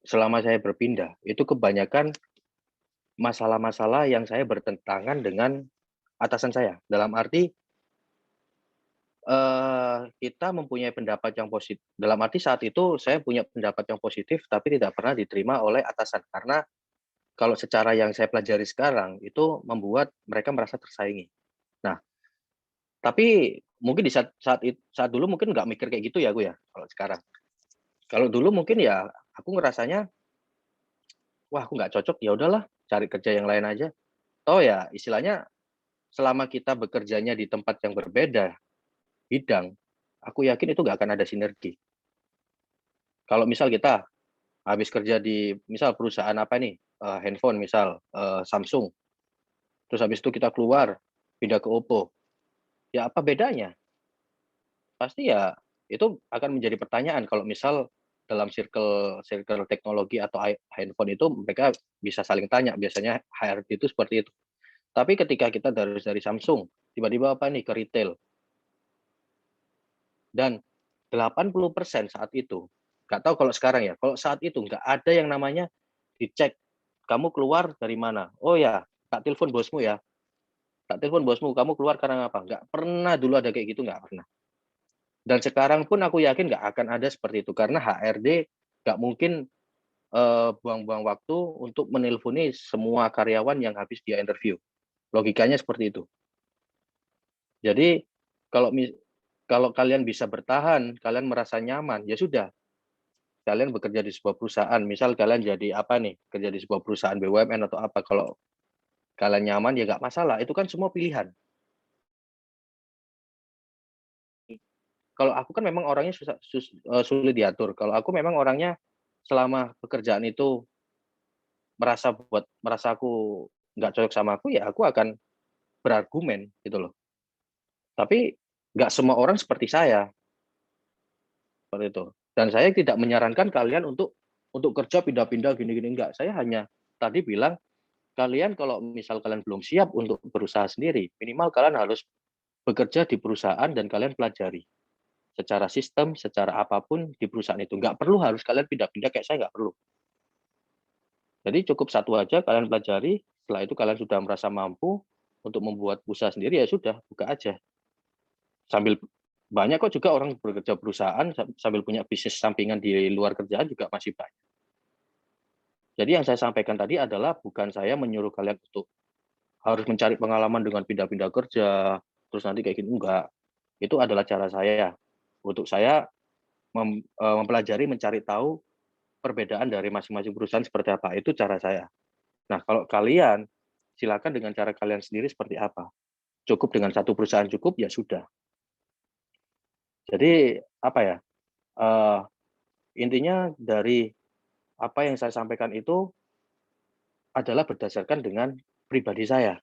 Speaker 1: selama saya berpindah, itu kebanyakan masalah-masalah yang saya bertentangan dengan atasan saya. Dalam arti kita mempunyai pendapat yang positif. Dalam arti saat itu saya punya pendapat yang positif, tapi tidak pernah diterima oleh atasan. Karena kalau secara yang saya pelajari sekarang, itu membuat mereka merasa tersaingi. Nah, tapi mungkin di saat dulu mungkin nggak mikir kayak gitu ya, aku ya, kalau sekarang. Kalau dulu mungkin ya aku ngerasanya, wah aku nggak cocok, ya udahlah cari kerja yang lain aja. Oh ya, istilahnya selama kita bekerjanya di tempat yang berbeda bidang, aku yakin itu nggak akan ada sinergi. Kalau misal kita habis kerja di misal perusahaan apa nih, handphone misal, Samsung, terus habis itu kita keluar, pindah ke Oppo, ya apa bedanya? Pasti ya itu akan menjadi pertanyaan kalau misal dalam circle circle teknologi atau handphone itu mereka bisa saling tanya, biasanya HRD itu seperti itu. Tapi ketika kita dari Samsung, tiba-tiba apa nih ke retail, dan 80% saat itu, nggak tahu kalau sekarang ya, kalau saat itu nggak ada yang namanya dicek, kamu keluar dari mana? Oh ya, tak telepon bosmu ya, tak telepon bosmu, kamu keluar karena apa? Nggak pernah dulu ada kayak gitu, nggak pernah. Dan sekarang pun aku yakin nggak akan ada seperti itu, karena HRD nggak mungkin buang-buang waktu untuk menelponi semua karyawan yang habis dia interview. Logikanya seperti itu. Jadi kalau kalau kalian bisa bertahan, kalian merasa nyaman, ya sudah. Kalian bekerja di sebuah perusahaan, misal kalian jadi apa nih, kerja di sebuah perusahaan BUMN atau apa, kalau kalian nyaman ya nggak masalah, itu kan semua pilihan. Kalau aku kan memang orangnya sulit diatur. Kalau aku memang orangnya selama pekerjaan itu merasa aku nggak cocok sama aku, ya aku akan berargumen gitu loh. Tapi nggak semua orang seperti saya, seperti itu. Dan saya tidak menyarankan kalian untuk kerja pindah-pindah gini-gini, enggak. Saya hanya tadi bilang, kalian kalau misal kalian belum siap untuk berusaha sendiri, minimal kalian harus bekerja di perusahaan dan kalian pelajari secara sistem, secara apapun di perusahaan itu. Nggak perlu harus kalian pindah-pindah, kayak saya nggak perlu. Jadi cukup satu aja kalian pelajari, setelah itu kalian sudah merasa mampu untuk membuat usaha sendiri, ya sudah, buka aja. Sambil banyak kok juga orang bekerja perusahaan sambil punya bisnis sampingan di luar kerjaan juga masih banyak. Jadi yang saya sampaikan tadi adalah bukan saya menyuruh kalian untuk harus mencari pengalaman dengan pindah-pindah kerja, terus nanti kayak gini, enggak. Itu adalah cara saya. Untuk saya mempelajari, mencari tahu perbedaan dari masing-masing perusahaan seperti apa, itu cara saya. Nah, kalau kalian, silakan dengan cara kalian sendiri seperti apa. Cukup dengan satu perusahaan cukup, ya sudah. Jadi apa ya? Intinya dari apa yang saya sampaikan itu adalah berdasarkan dengan pribadi saya.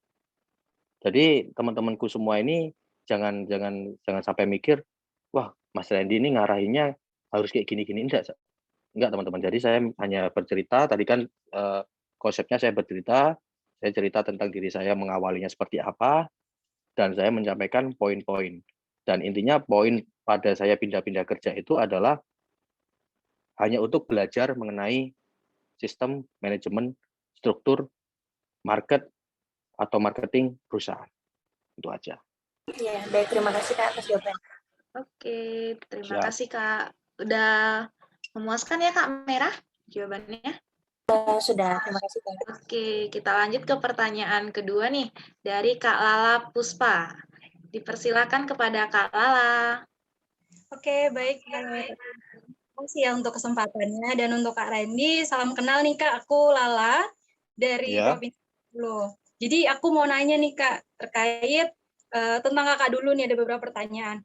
Speaker 1: Jadi teman-temanku semua ini jangan jangan jangan sampai mikir, wah Mas Randy ini ngarahinnya harus kayak gini-gini, enggak teman-teman. Jadi saya hanya bercerita, tadi kan konsepnya saya cerita tentang diri saya mengawalinya seperti apa, dan saya menyampaikan poin-poin. Dan intinya poin pada saya pindah-pindah kerja itu adalah hanya untuk belajar mengenai sistem manajemen, struktur, market, atau marketing perusahaan. Itu aja.
Speaker 3: Iya, baik. Terima kasih Kak atas jawabannya.
Speaker 2: Oke, terima
Speaker 1: Siap.
Speaker 2: kasih Kak. Udah memuaskan ya Kak Merah jawabannya?
Speaker 3: Sudah, terima kasih Kak.
Speaker 2: Oke, kita lanjut ke pertanyaan kedua nih dari Kak Lala Puspa. Dipersilakan kepada Kak Lala.
Speaker 4: Oke, baik. Terima kasih ya untuk kesempatannya. Dan untuk Kak Randy, salam kenal nih Kak. Aku Lala dari
Speaker 1: Ya.
Speaker 4: Provinsi Bengkulu. Jadi aku mau nanya nih Kak, terkait tentang Kakak dulu nih, ada beberapa pertanyaan.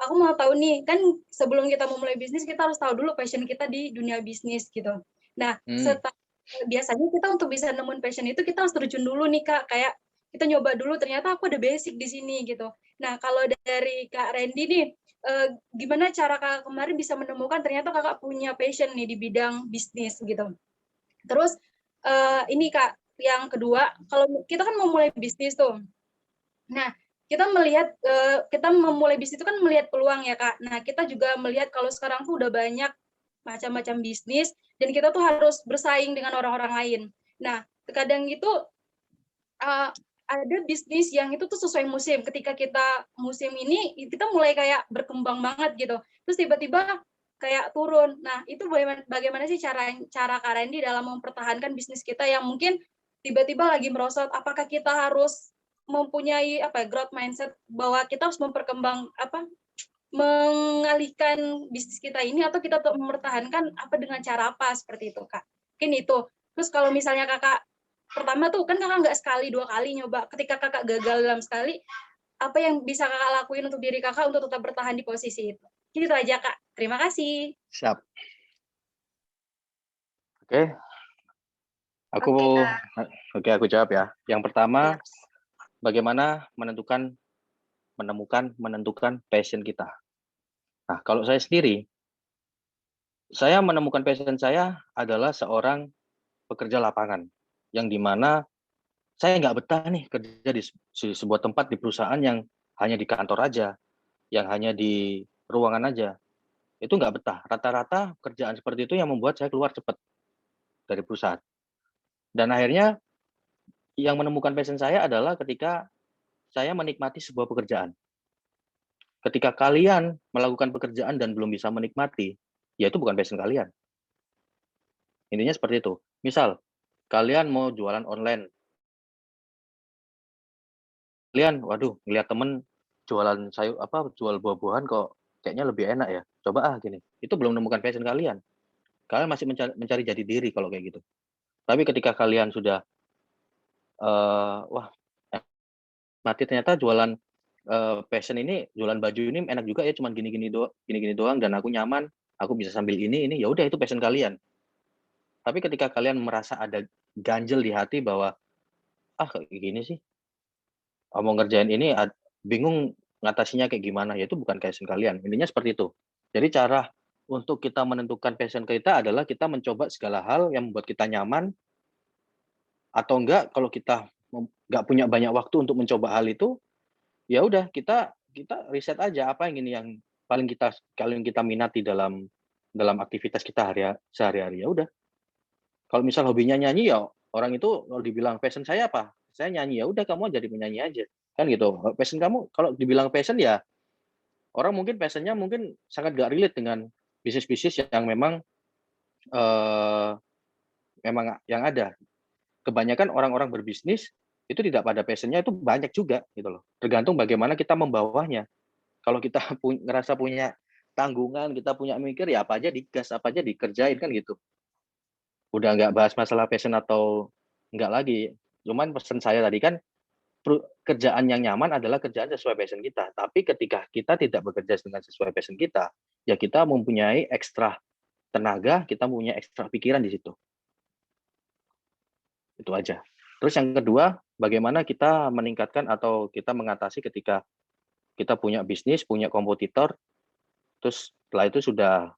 Speaker 4: Aku mau tahu nih, kan sebelum kita memulai bisnis, kita harus tahu dulu passion kita di dunia bisnis gitu. Nah, biasanya kita untuk bisa nemuin passion itu, kita harus terjun dulu nih Kak, kayak kita nyoba dulu, ternyata aku ada basic di sini gitu. Nah, kalau dari Kak Randy nih, gimana cara Kakak kemarin bisa menemukan ternyata Kakak punya passion nih di bidang bisnis gitu. Terus ini Kak, yang kedua, kalau kita kan mau mulai bisnis tuh. Nah, kita melihat kita memulai bisnis itu kan melihat peluang ya Kak. Nah, kita juga melihat kalau sekarang tuh udah banyak macam-macam bisnis dan kita tuh harus bersaing dengan orang-orang lain. Nah, terkadang itu ada bisnis yang itu tuh sesuai musim. Ketika kita musim ini, kita mulai kayak berkembang banget gitu. Terus tiba-tiba kayak turun. Nah, itu bagaimana sih cara Kak Randy dalam mempertahankan bisnis kita yang mungkin tiba-tiba lagi merosot? Apakah kita harus mempunyai growth mindset bahwa kita harus mengalihkan bisnis kita ini, atau kita tetap mempertahankan dengan cara apa seperti itu Kak? Mungkin itu. Terus kalau misalnya Kakak pertama tuh kan Kakak nggak sekali 2 kali nyoba, ketika Kakak gagal dalam sekali, apa yang bisa Kakak lakuin untuk diri Kakak untuk tetap bertahan di posisi itu? Gitu aja Kak, terima kasih.
Speaker 1: Siap. Oke. Aku jawab ya. Yang pertama, bagaimana menentukan passion kita. Nah, kalau saya sendiri, saya menemukan passion saya adalah seorang pekerja lapangan, yang dimana saya nggak betah nih kerja di sebuah tempat di perusahaan yang hanya di kantor aja, yang hanya di ruangan aja. Itu nggak betah. Rata-rata kerjaan seperti itu yang membuat saya keluar cepat dari perusahaan. Dan akhirnya yang menemukan passion saya adalah ketika saya menikmati sebuah pekerjaan. Ketika kalian melakukan pekerjaan dan belum bisa menikmati, ya itu bukan passion kalian. Intinya seperti itu. Misal, kalian mau jualan online. Kalian, waduh, ngelihat temen jual buah-buahan kok kayaknya lebih enak ya. Coba gini. Itu belum menemukan passion kalian. Kalian masih mencari jati diri kalau kayak gitu. Tapi ketika kalian sudah mati ternyata jualan passion ini, jualan baju ini enak juga ya, cuman gini-gini doang dan aku nyaman, aku bisa sambil ini, ya udah itu passion kalian. Tapi ketika kalian merasa ada ganjel di hati bahwa kayak gini sih, mau ngerjain ini bingung ngatasinya kayak gimana, ya itu bukan passion kalian. Intinya seperti itu. Jadi cara untuk kita menentukan passion kita adalah kita mencoba segala hal yang membuat kita nyaman, atau enggak kalau kita nggak punya banyak waktu untuk mencoba hal itu, ya udah kita riset aja apa yang paling kita minati dalam aktivitas kita sehari-hari, ya udah. Kalau misal hobinya nyanyi, ya orang itu kalau dibilang passion saya apa? Saya nyanyi, ya udah kamu jadi penyanyi aja. Kan gitu. Passion kamu kalau dibilang passion ya orang mungkin passion-nya mungkin sangat gak relate dengan bisnis-bisnis yang memang yang ada. Kebanyakan orang-orang berbisnis itu tidak pada passion-nya itu banyak juga gitu loh. Tergantung bagaimana kita membawanya. Kalau kita ngerasa punya tanggungan, kita punya mikir, ya apa aja digas, apa aja dikerjain kan gitu. Udah nggak bahas masalah passion atau nggak lagi. Cuman pesan saya tadi kan, kerjaan yang nyaman adalah kerjaan sesuai passion kita. Tapi ketika kita tidak bekerja dengan sesuai passion kita, ya kita mempunyai ekstra tenaga, kita punya ekstra pikiran di situ. Itu aja. Terus yang kedua, bagaimana kita meningkatkan atau kita mengatasi ketika kita punya bisnis, punya kompetitor, terus setelah itu sudah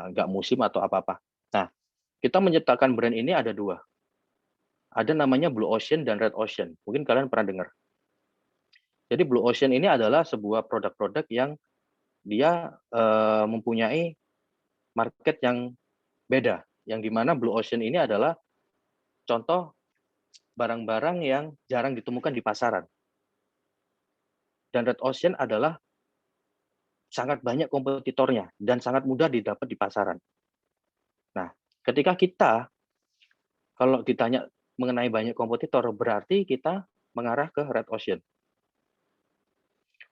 Speaker 1: nggak musim atau apa-apa. Nah, kita menciptakan brand ini ada dua. Ada namanya Blue Ocean dan Red Ocean. Mungkin kalian pernah dengar. Jadi Blue Ocean ini adalah sebuah produk-produk yang dia mempunyai market yang beda. Yang dimana Blue Ocean ini adalah contoh barang-barang yang jarang ditemukan di pasaran. Dan Red Ocean adalah sangat banyak kompetitornya dan sangat mudah didapat di pasaran. Nah, ketika kita, kalau ditanya mengenai banyak kompetitor, berarti kita mengarah ke Red Ocean.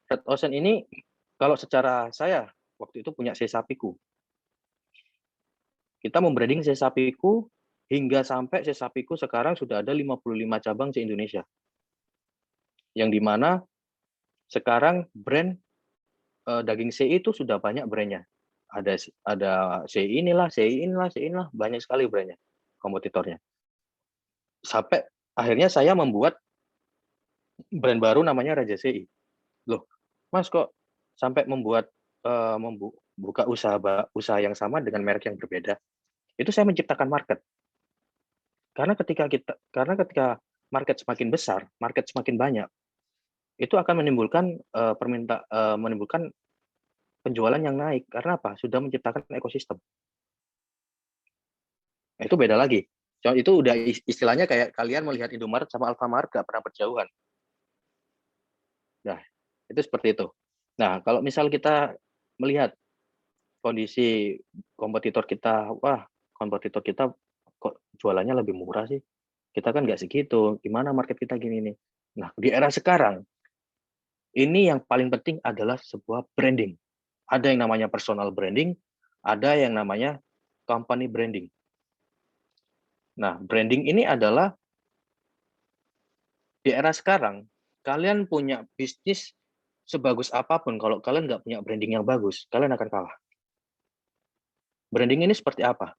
Speaker 1: Red Ocean ini, kalau secara saya, waktu itu punya Sesapiku. Kita membranding Sesapiku, hingga sampai Sesapiku sekarang sudah ada 55 cabang se-Indonesia. Yang dimana sekarang brand daging CI itu sudah banyak brandnya. Ada CI inilah, banyak sekali brandnya, kompetitornya. Sampai akhirnya saya membuat brand baru namanya Raja CI. Loh, Mas kok sampai membuat buka usaha yang sama dengan merek yang berbeda? Itu saya menciptakan market. Karena ketika market semakin besar, market semakin banyak, itu akan menimbulkan menimbulkan penjualan yang naik. Karena apa? Sudah menciptakan ekosistem. Itu beda lagi. Itu udah istilahnya kayak kalian melihat Indomaret sama Alfamart gak pernah berjauhan. Nah, itu seperti itu. Nah, kalau misal kita melihat kondisi kompetitor kita, wah, kompetitor kita kok jualannya lebih murah sih? Kita kan nggak segitu. Gimana market kita gini nih? Nah, di era sekarang, ini yang paling penting adalah sebuah branding. Ada yang namanya personal branding, ada yang namanya company branding. Nah, branding ini adalah di era sekarang, kalian punya bisnis sebagus apapun, kalau kalian nggak punya branding yang bagus, kalian akan kalah. Branding ini seperti apa?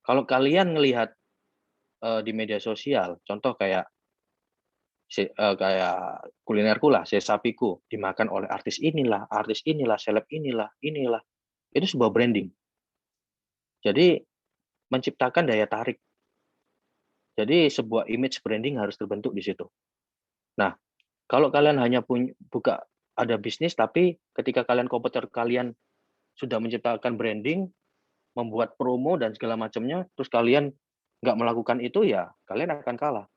Speaker 1: Kalau kalian ngelihat di media sosial, contoh kayak kulinerku lah, Sesapiku, dimakan oleh artis inilah, seleb inilah, itu sebuah branding. Jadi menciptakan daya tarik. Jadi sebuah image branding harus terbentuk di situ. Nah, kalau kalian hanya buka ada bisnis, tapi ketika kompetitor kalian sudah menciptakan branding, membuat promo dan segala macamnya, terus kalian nggak melakukan itu, ya kalian akan kalah.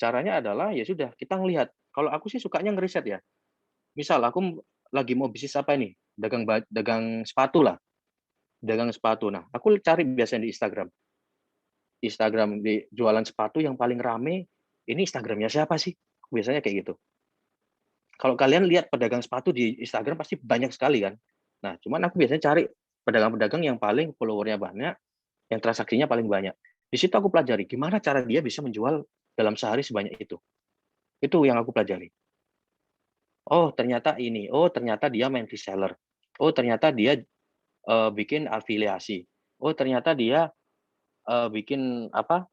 Speaker 1: Caranya adalah ya sudah, kita ngelihat. Kalau aku sih sukanya ngeriset ya. Misal aku lagi mau bisnis apa nih? Dagang sepatu lah. Dagang sepatu. Nah, aku cari biasanya di Instagram. Di jualan sepatu yang paling rame, ini Instagramnya siapa sih? Biasanya kayak gitu. Kalau kalian lihat pedagang sepatu di Instagram pasti banyak sekali kan. Nah, cuman aku biasanya cari pedagang-pedagang yang paling followernya banyak, yang transaksinya paling banyak. Di situ aku pelajari gimana cara dia bisa menjual dalam sehari sebanyak itu. Itu yang aku pelajari. Oh, ternyata ini. Oh, ternyata dia main reseller. Oh, ternyata dia bikin afiliasi. Oh, ternyata dia bikin apa?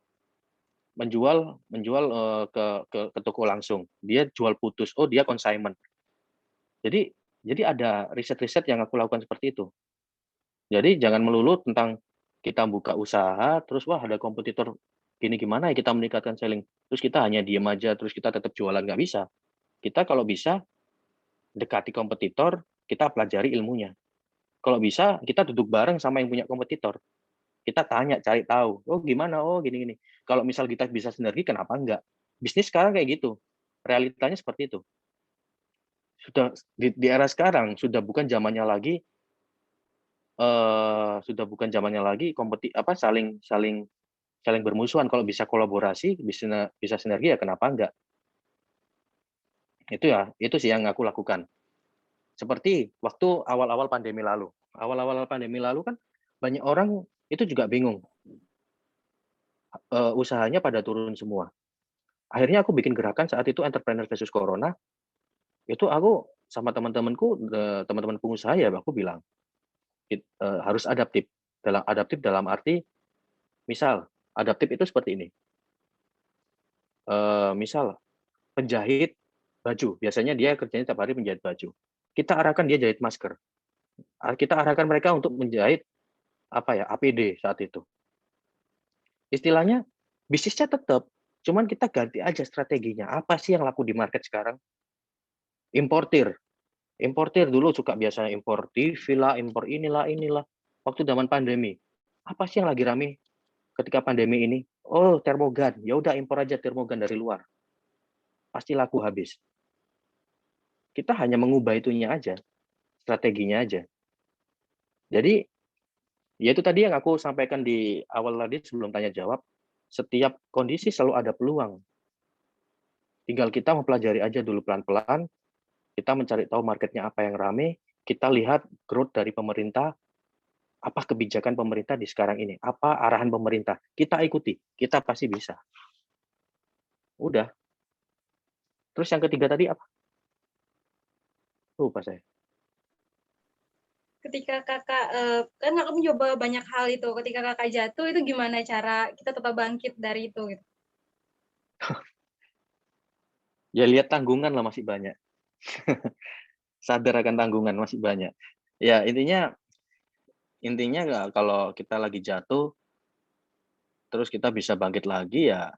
Speaker 1: Menjual ke toko langsung. Dia jual putus. Oh, dia consignment. Jadi ada riset-riset yang aku lakukan seperti itu. Jadi jangan melulu tentang kita buka usaha, terus wah ada kompetitor gini gimana ya kita meningkatkan selling. Terus kita hanya diem aja, terus kita tetap jualan, nggak bisa. Kita kalau bisa dekati kompetitor, kita pelajari ilmunya. Kalau bisa kita duduk bareng sama yang punya kompetitor. Kita tanya, cari tahu. Oh gimana? Oh gini-gini. Kalau misal kita bisa sinergi, kenapa enggak? Bisnis sekarang kayak gitu. Realitanya seperti itu. Sudah di era sekarang sudah bukan zamannya lagi saling bermusuhan. Kalau bisa kolaborasi, bisa sinergi ya kenapa enggak? Itu sih yang aku lakukan. Seperti waktu awal-awal pandemi lalu. Awal-awal pandemi lalu kan banyak orang itu juga bingung. Usahanya pada turun semua. Akhirnya aku bikin gerakan saat itu Entrepreneur versus Corona, itu aku sama teman-temanku, teman-teman pengusaha ya aku bilang, harus adaptif. Adaptif dalam arti, misal, adaptif itu seperti ini. Misal, penjahit baju, biasanya dia kerjanya tiap hari menjahit baju. Kita arahkan dia jahit masker. Kita arahkan mereka untuk menjahit APD saat itu. Istilahnya bisnisnya tetap, cuman kita ganti aja strateginya. Apa sih yang laku di market sekarang? Importir. Importir dulu suka biasanya impor TV lah, impor inilah. Waktu zaman pandemi, apa sih yang lagi rame ketika pandemi ini? Oh, termogan. Ya udah impor aja termogan dari luar. Pasti laku habis. Kita hanya mengubah itunya aja, strateginya aja. Jadi, ya itu tadi yang aku sampaikan di awal tadi sebelum tanya jawab, setiap kondisi selalu ada peluang. Tinggal kita mempelajari aja dulu pelan-pelan, kita mencari tahu marketnya apa yang rame, kita lihat growth dari pemerintah, apa kebijakan pemerintah di sekarang ini, apa arahan pemerintah, kita ikuti, kita pasti bisa. Udah. Terus yang ketiga tadi apa? Lupa saya.
Speaker 4: Ketika kakak, kan kakak mencoba banyak hal itu, ketika kakak jatuh itu gimana cara kita tetap bangkit dari itu gitu?
Speaker 1: Ya lihat tanggungan lah masih banyak. Sadar akan tanggungan masih banyak. Ya intinya kalau kita lagi jatuh, terus kita bisa bangkit lagi ya,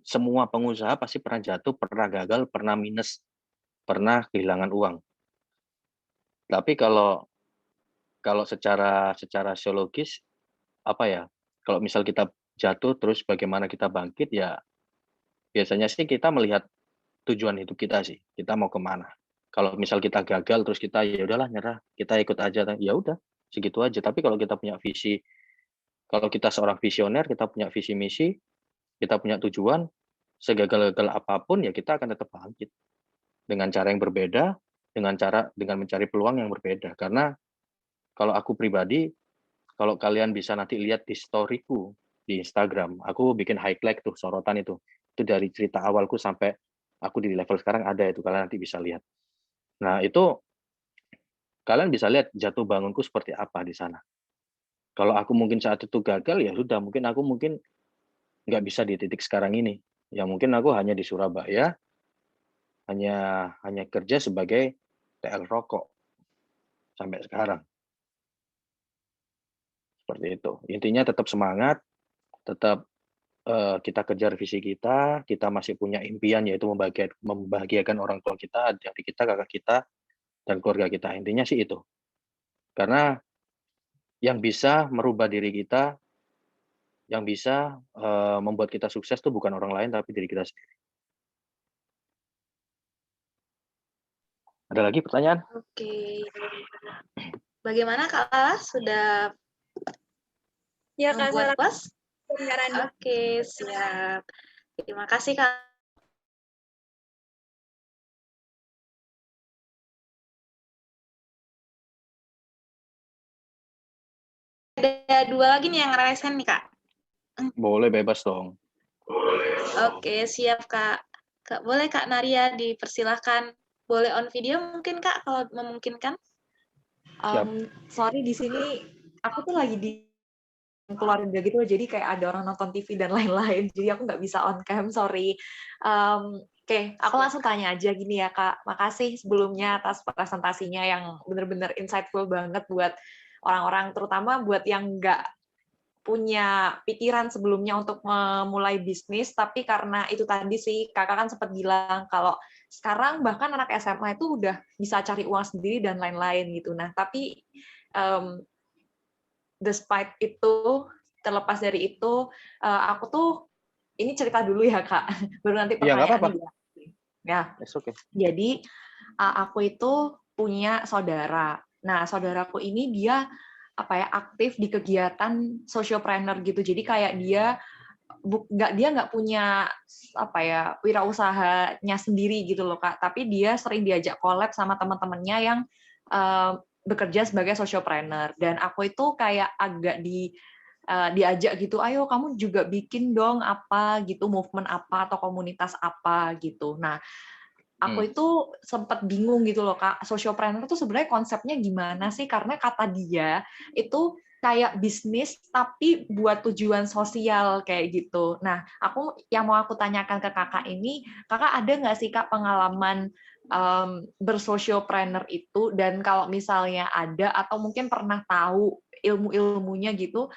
Speaker 1: semua pengusaha pasti pernah jatuh, pernah gagal, pernah minus, pernah kehilangan uang. Tapi kalau secara sosiologis, kalau misal kita jatuh terus bagaimana kita bangkit ya, biasanya sih kita melihat tujuan hidup kita sih, kita mau kemana. Kalau misal kita gagal terus kita ya udahlah nyerah, kita ikut aja, ya udah segitu aja. Tapi kalau kita punya visi, kalau kita seorang visioner, kita punya visi misi, kita punya tujuan, segagal-gagal apapun ya kita akan tetap bangkit dengan cara yang berbeda, dengan mencari peluang yang berbeda. Karena kalau aku pribadi, kalau kalian bisa nanti lihat di story-ku di Instagram, aku bikin highlight tuh sorotan itu dari cerita awalku sampai aku di level sekarang ada itu, kalian nanti bisa lihat. Nah itu kalian bisa lihat jatuh bangunku seperti apa di sana. Kalau aku mungkin saat itu gagal ya sudah, mungkin aku nggak bisa di titik sekarang ini. Ya mungkin aku hanya di Surabaya, hanya kerja sebagai TL rokok sampai sekarang. Seperti itu. Intinya tetap semangat, tetap kita kejar visi kita masih punya impian yaitu membahagiakan orang tua kita, adik kita, kakak kita, dan keluarga kita. Intinya sih itu. Karena yang bisa merubah diri kita, yang bisa membuat kita sukses itu bukan orang lain tapi diri kita sendiri. Ada lagi pertanyaan?
Speaker 2: Oke. Bagaimana Kak Lala? Sudah
Speaker 4: Ya Kak,
Speaker 2: membuat puas?
Speaker 4: saran.
Speaker 2: Oke, siap. Terima kasih Kak. Ada dua lagi nih yang raise hand nih Kak.
Speaker 1: Boleh, bebas dong.
Speaker 2: Oke, siap Kak. Boleh Kak Naria dipersilahkan. Boleh on video mungkin Kak kalau memungkinkan.
Speaker 5: Sorry di sini aku tuh lagi di keluarga gitu, jadi kayak ada orang nonton TV dan lain-lain, jadi aku nggak bisa on cam, sorry. Oke, aku langsung tanya aja gini ya Kak, makasih sebelumnya atas presentasinya yang bener-bener insightful banget buat orang-orang, terutama buat yang nggak punya pikiran sebelumnya untuk memulai bisnis, tapi karena itu tadi sih, Kakak kan sempat bilang kalau sekarang bahkan anak SMA itu udah bisa cari uang sendiri dan lain-lain gitu. Nah, tapi despite itu, terlepas dari itu, aku tuh, ini cerita dulu ya Kak, baru nanti pertanyaan. Ya,
Speaker 1: okay.
Speaker 5: Jadi aku itu punya saudara. Nah, saudaraku ini dia aktif di kegiatan sociopreneur gitu. Jadi kayak dia nggak punya wirausahanya sendiri gitu loh Kak. Tapi dia sering diajak collab sama teman-temannya yang bekerja sebagai sociopreneur. Dan aku itu kayak agak diajak gitu, ayo kamu juga bikin dong apa gitu, movement apa atau komunitas apa gitu. Nah, aku itu sempat bingung gitu loh Kak, socialpreneur tuh sebenarnya konsepnya gimana sih? Karena kata dia itu kayak bisnis tapi buat tujuan sosial kayak gitu. Nah, yang mau aku tanyakan ke kakak ini, kakak ada nggak sih Kak pengalaman bersocialpreneur itu, dan kalau misalnya ada atau mungkin pernah tahu ilmu-ilmunya gitu,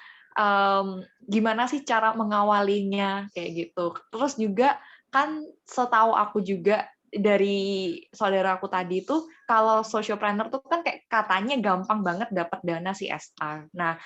Speaker 5: gimana sih cara mengawalinya kayak gitu. Terus juga kan setahu aku juga dari saudara aku tadi itu, kalau socialpreneur tuh kan kayak katanya gampang banget dapat dana CSR. Nah,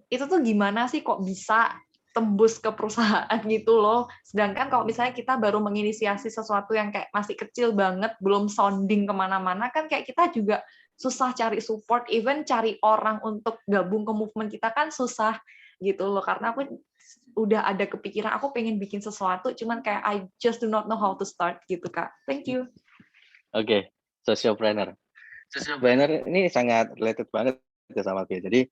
Speaker 5: itu tuh gimana sih kok bisa tembus ke perusahaan gitu loh. Sedangkan kalau misalnya kita baru menginisiasi sesuatu yang kayak masih kecil banget, belum sounding kemana-mana, kan kayak kita juga susah cari support, even cari orang untuk gabung ke movement kita kan susah gitu loh. Karena aku udah ada kepikiran, aku pengen bikin sesuatu, cuman kayak I just do not know how to start gitu, Kak. Thank you.
Speaker 1: Oke, socialpreneur. Socialpreneur ini sangat related banget sama aku. Jadi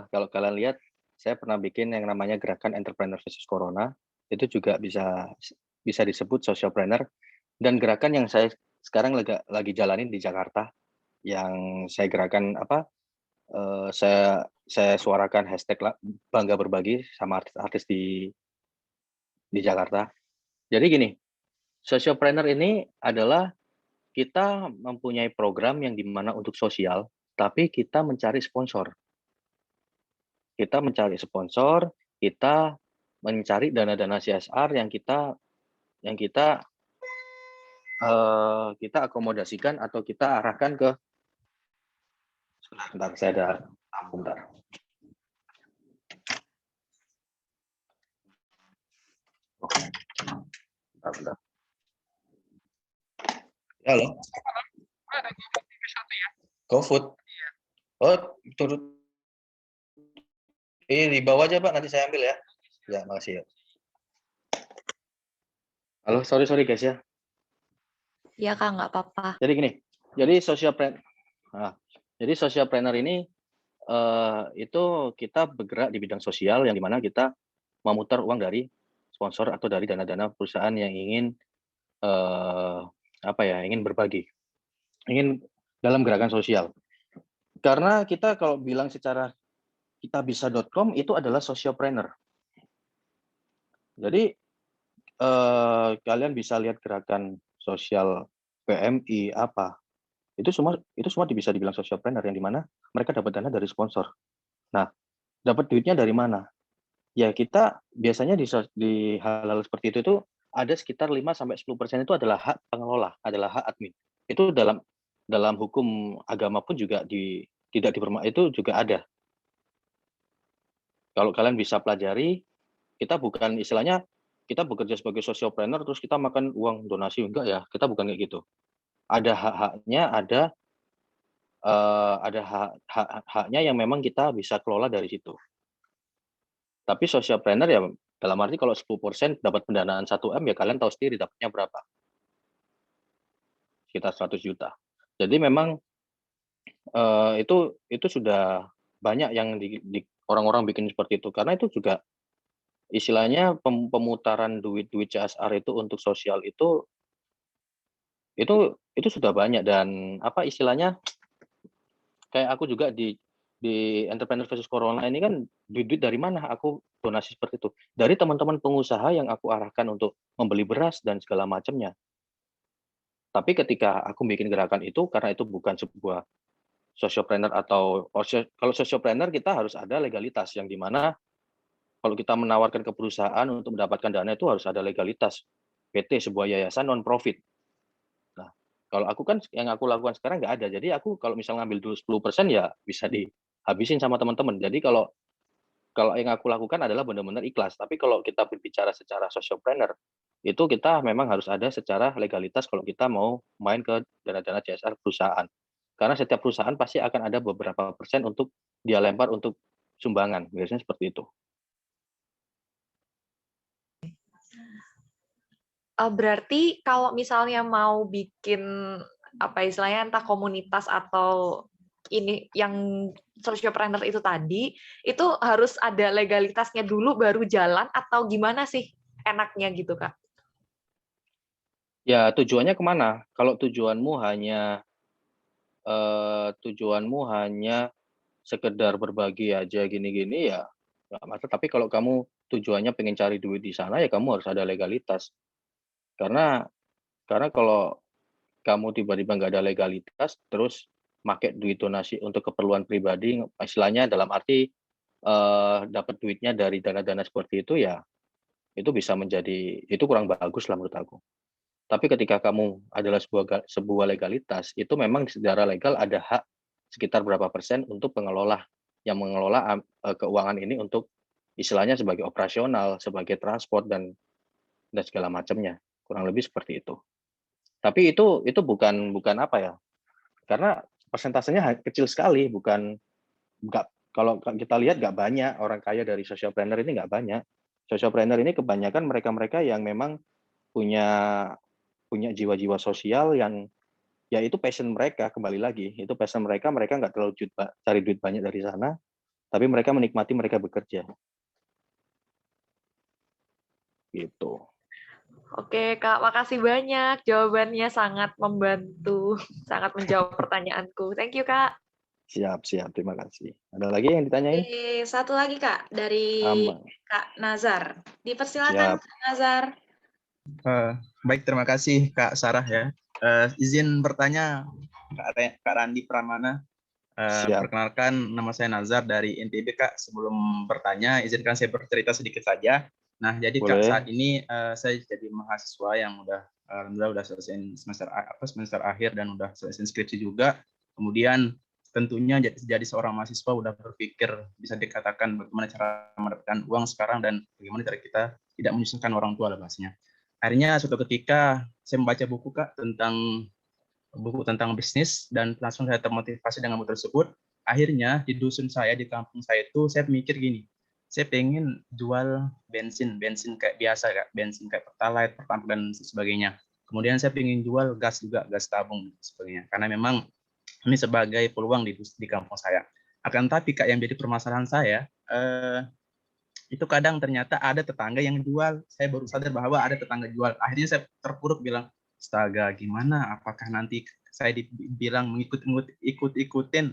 Speaker 1: kalau kalian lihat, saya pernah bikin yang namanya gerakan entrepreneur versus corona, itu juga bisa disebut socialpreneur, dan gerakan yang saya sekarang lagi jalanin di Jakarta, yang saya gerakan saya suarakan hashtag bangga berbagi sama artis-artis di Jakarta. Jadi gini, socialpreneur ini adalah kita mempunyai program yang dimana untuk sosial, tapi kita mencari sponsor. Kita mencari sponsor, kita mencari dana-dana CSR yang kita kita akomodasikan atau kita arahkan ke. Sebentar, saya ada tamu bentar. Bentar. Halo. GoFood. Oh, turut. Di bawah aja Pak, nanti saya ambil ya. Ya, makasih ya. Halo, sorry guys ya.
Speaker 5: Iya Kak, nggak apa-apa.
Speaker 1: Jadi gini, jadi socialpreneur ini itu kita bergerak di bidang sosial yang dimana kita memutar uang dari sponsor atau dari dana-dana perusahaan yang ingin ingin berbagi, ingin dalam gerakan sosial. Karena kita kalau bilang secara kitabisa.com itu adalah socialpreneur. Jadi kalian bisa lihat gerakan sosial PMI apa, itu semua bisa dibilang socialpreneur, yang dimana mereka dapat dana dari sponsor. Nah, dapat duitnya dari mana? Ya kita biasanya di hal-hal seperti itu ada sekitar 5-10% itu adalah hak pengelola, adalah hak admin. Itu dalam hukum agama pun juga tidak itu juga ada. Kalau kalian bisa pelajari, kita bukan istilahnya kita bekerja sebagai socialpreneur terus kita makan uang donasi, enggak ya, kita bukan kayak gitu. Ada hak-haknya, ada hak-haknya yang memang kita bisa kelola dari situ. Tapi socialpreneur ya dalam arti kalau 10% dapat pendanaan 1M, ya kalian tahu sendiri dapatnya berapa. Sekitar 100 juta. Jadi memang itu sudah banyak yang di orang-orang bikin seperti itu, karena itu juga istilahnya pemutaran duit CSR itu untuk sosial itu sudah banyak. Dan apa istilahnya, kayak aku juga di entrepreneur versus corona ini kan duit dari mana aku donasi seperti itu, dari teman-teman pengusaha yang aku arahkan untuk membeli beras dan segala macamnya. Tapi ketika aku bikin gerakan itu, karena itu bukan sebuah socialpreneur atau kalau socialpreneur kita harus ada legalitas, yang dimana kalau kita menawarkan ke perusahaan untuk mendapatkan dana itu harus ada legalitas PT, sebuah yayasan non profit. Nah, kalau aku kan yang aku lakukan sekarang nggak ada. Jadi aku kalau misal ngambil dulu 10% ya bisa dihabisin sama teman-teman. Jadi kalau yang aku lakukan adalah benar-benar ikhlas. Tapi kalau kita berbicara secara socialpreneur, itu kita memang harus ada secara legalitas kalau kita mau main ke dana-dana CSR perusahaan. Karena setiap perusahaan pasti akan ada beberapa persen untuk dia lempar untuk sumbangan. Biasanya seperti itu.
Speaker 5: Berarti kalau misalnya mau bikin apa istilahnya entah komunitas atau ini yang sociopreneur itu tadi, itu harus ada legalitasnya dulu baru jalan atau gimana sih enaknya gitu, Kak?
Speaker 1: Ya, tujuannya kemana? Kalau tujuanmu hanya sekedar berbagi aja gini-gini ya nggak masalah. Tapi kalau kamu tujuannya pengen cari duit di sana ya kamu harus ada legalitas. Karena kalau kamu tiba-tiba nggak ada legalitas terus make duit donasi untuk keperluan pribadi, istilahnya dalam arti dapat duitnya dari dana-dana seperti itu ya itu bisa menjadi itu kurang bagus lah menurut aku. Tapi ketika kamu adalah sebuah legalitas, itu memang secara legal ada hak sekitar berapa persen untuk pengelola yang mengelola keuangan ini untuk istilahnya sebagai operasional, sebagai transport dan segala macamnya. Kurang lebih seperti itu. Tapi itu bukan apa ya? Karena persentasenya kecil sekali, nggak kalau kita lihat nggak banyak orang kaya dari socialpreneur ini nggak banyak. Socialpreneur ini kebanyakan mereka-mereka yang memang punya punya jiwa-jiwa sosial yang ya itu passion mereka, kembali lagi itu passion mereka nggak terlalu cari duit banyak dari sana, tapi mereka menikmati mereka bekerja gitu.
Speaker 5: Oke, Kak, makasih banyak. Jawabannya sangat membantu, sangat menjawab pertanyaanku. Thank you, Kak.
Speaker 1: Siap, terima kasih. Ada lagi yang ditanyain?
Speaker 2: Satu lagi Kak dari
Speaker 1: Aman.
Speaker 2: Kak Nazar. Dipersilakan
Speaker 1: Siap.
Speaker 2: Kak Nazar.
Speaker 6: Baik, terima kasih Kak Sarah ya. Izin bertanya Kak Randi Pramana.
Speaker 1: Siap.
Speaker 6: Perkenalkan, nama saya Nazar dari NTB, Kak. Sebelum bertanya, izinkan saya bercerita sedikit saja. Nah, jadi Kak,
Speaker 1: Boleh.
Speaker 6: saat ini saya jadi mahasiswa yang alhamdulillah udah selesai semester akhir dan udah selesai skripsi juga. Kemudian tentunya jadi seorang mahasiswa udah berpikir bisa dikatakan bagaimana cara mendapatkan uang sekarang dan bagaimana cara kita tidak menyusahkan orang tua lah bahasanya. Akhirnya suatu ketika saya membaca buku Kak tentang bisnis dan langsung saya termotivasi dengan buku tersebut. Akhirnya di dusun saya, di kampung saya itu saya mikir gini, saya pengen jual bensin kayak biasa Kak, bensin kayak Pertalite, Pertamax dan sebagainya. Kemudian saya pengen jual gas juga, gas tabung dan sebagainya. Karena memang ini sebagai peluang di kampung saya. Akan tapi Kak yang jadi permasalahan saya, itu kadang ternyata ada tetangga yang jual. Saya baru sadar bahwa ada tetangga jual. Akhirnya saya terpuruk bilang, astaga gimana? Apakah nanti saya dibilang ikut-ikutin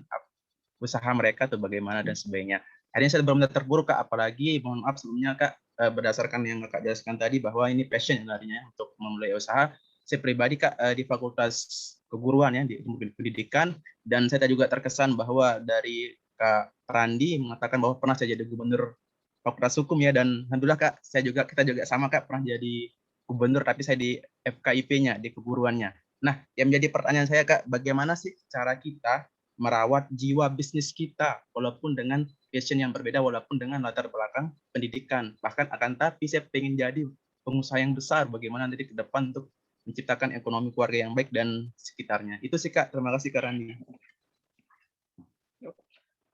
Speaker 6: usaha mereka atau bagaimana dan sebagainya. Akhirnya saya benar-benar terpuruk Kak. Apalagi mohon maaf sebelumnya Kak, berdasarkan yang Kak jelaskan tadi bahwa ini passion sebenarnya untuk memulai usaha. Saya pribadi Kak di Fakultas Keguruan ya di pendidikan, dan saya juga terkesan bahwa dari Kak Randi mengatakan bahwa pernah saya jadi gubernur Fakultas Hukum ya, dan alhamdulillah Kak, kita juga sama Kak pernah jadi gubernur, tapi saya di FKIP-nya, di keguruannya. Nah, yang menjadi pertanyaan saya Kak, bagaimana sih cara kita merawat jiwa bisnis kita walaupun dengan passion yang berbeda, walaupun dengan latar belakang pendidikan. Bahkan akan tapi saya pengen jadi pengusaha yang besar, bagaimana nanti ke depan untuk menciptakan ekonomi keluarga yang baik dan sekitarnya. Itu sih Kak, terima kasih Kak Randi.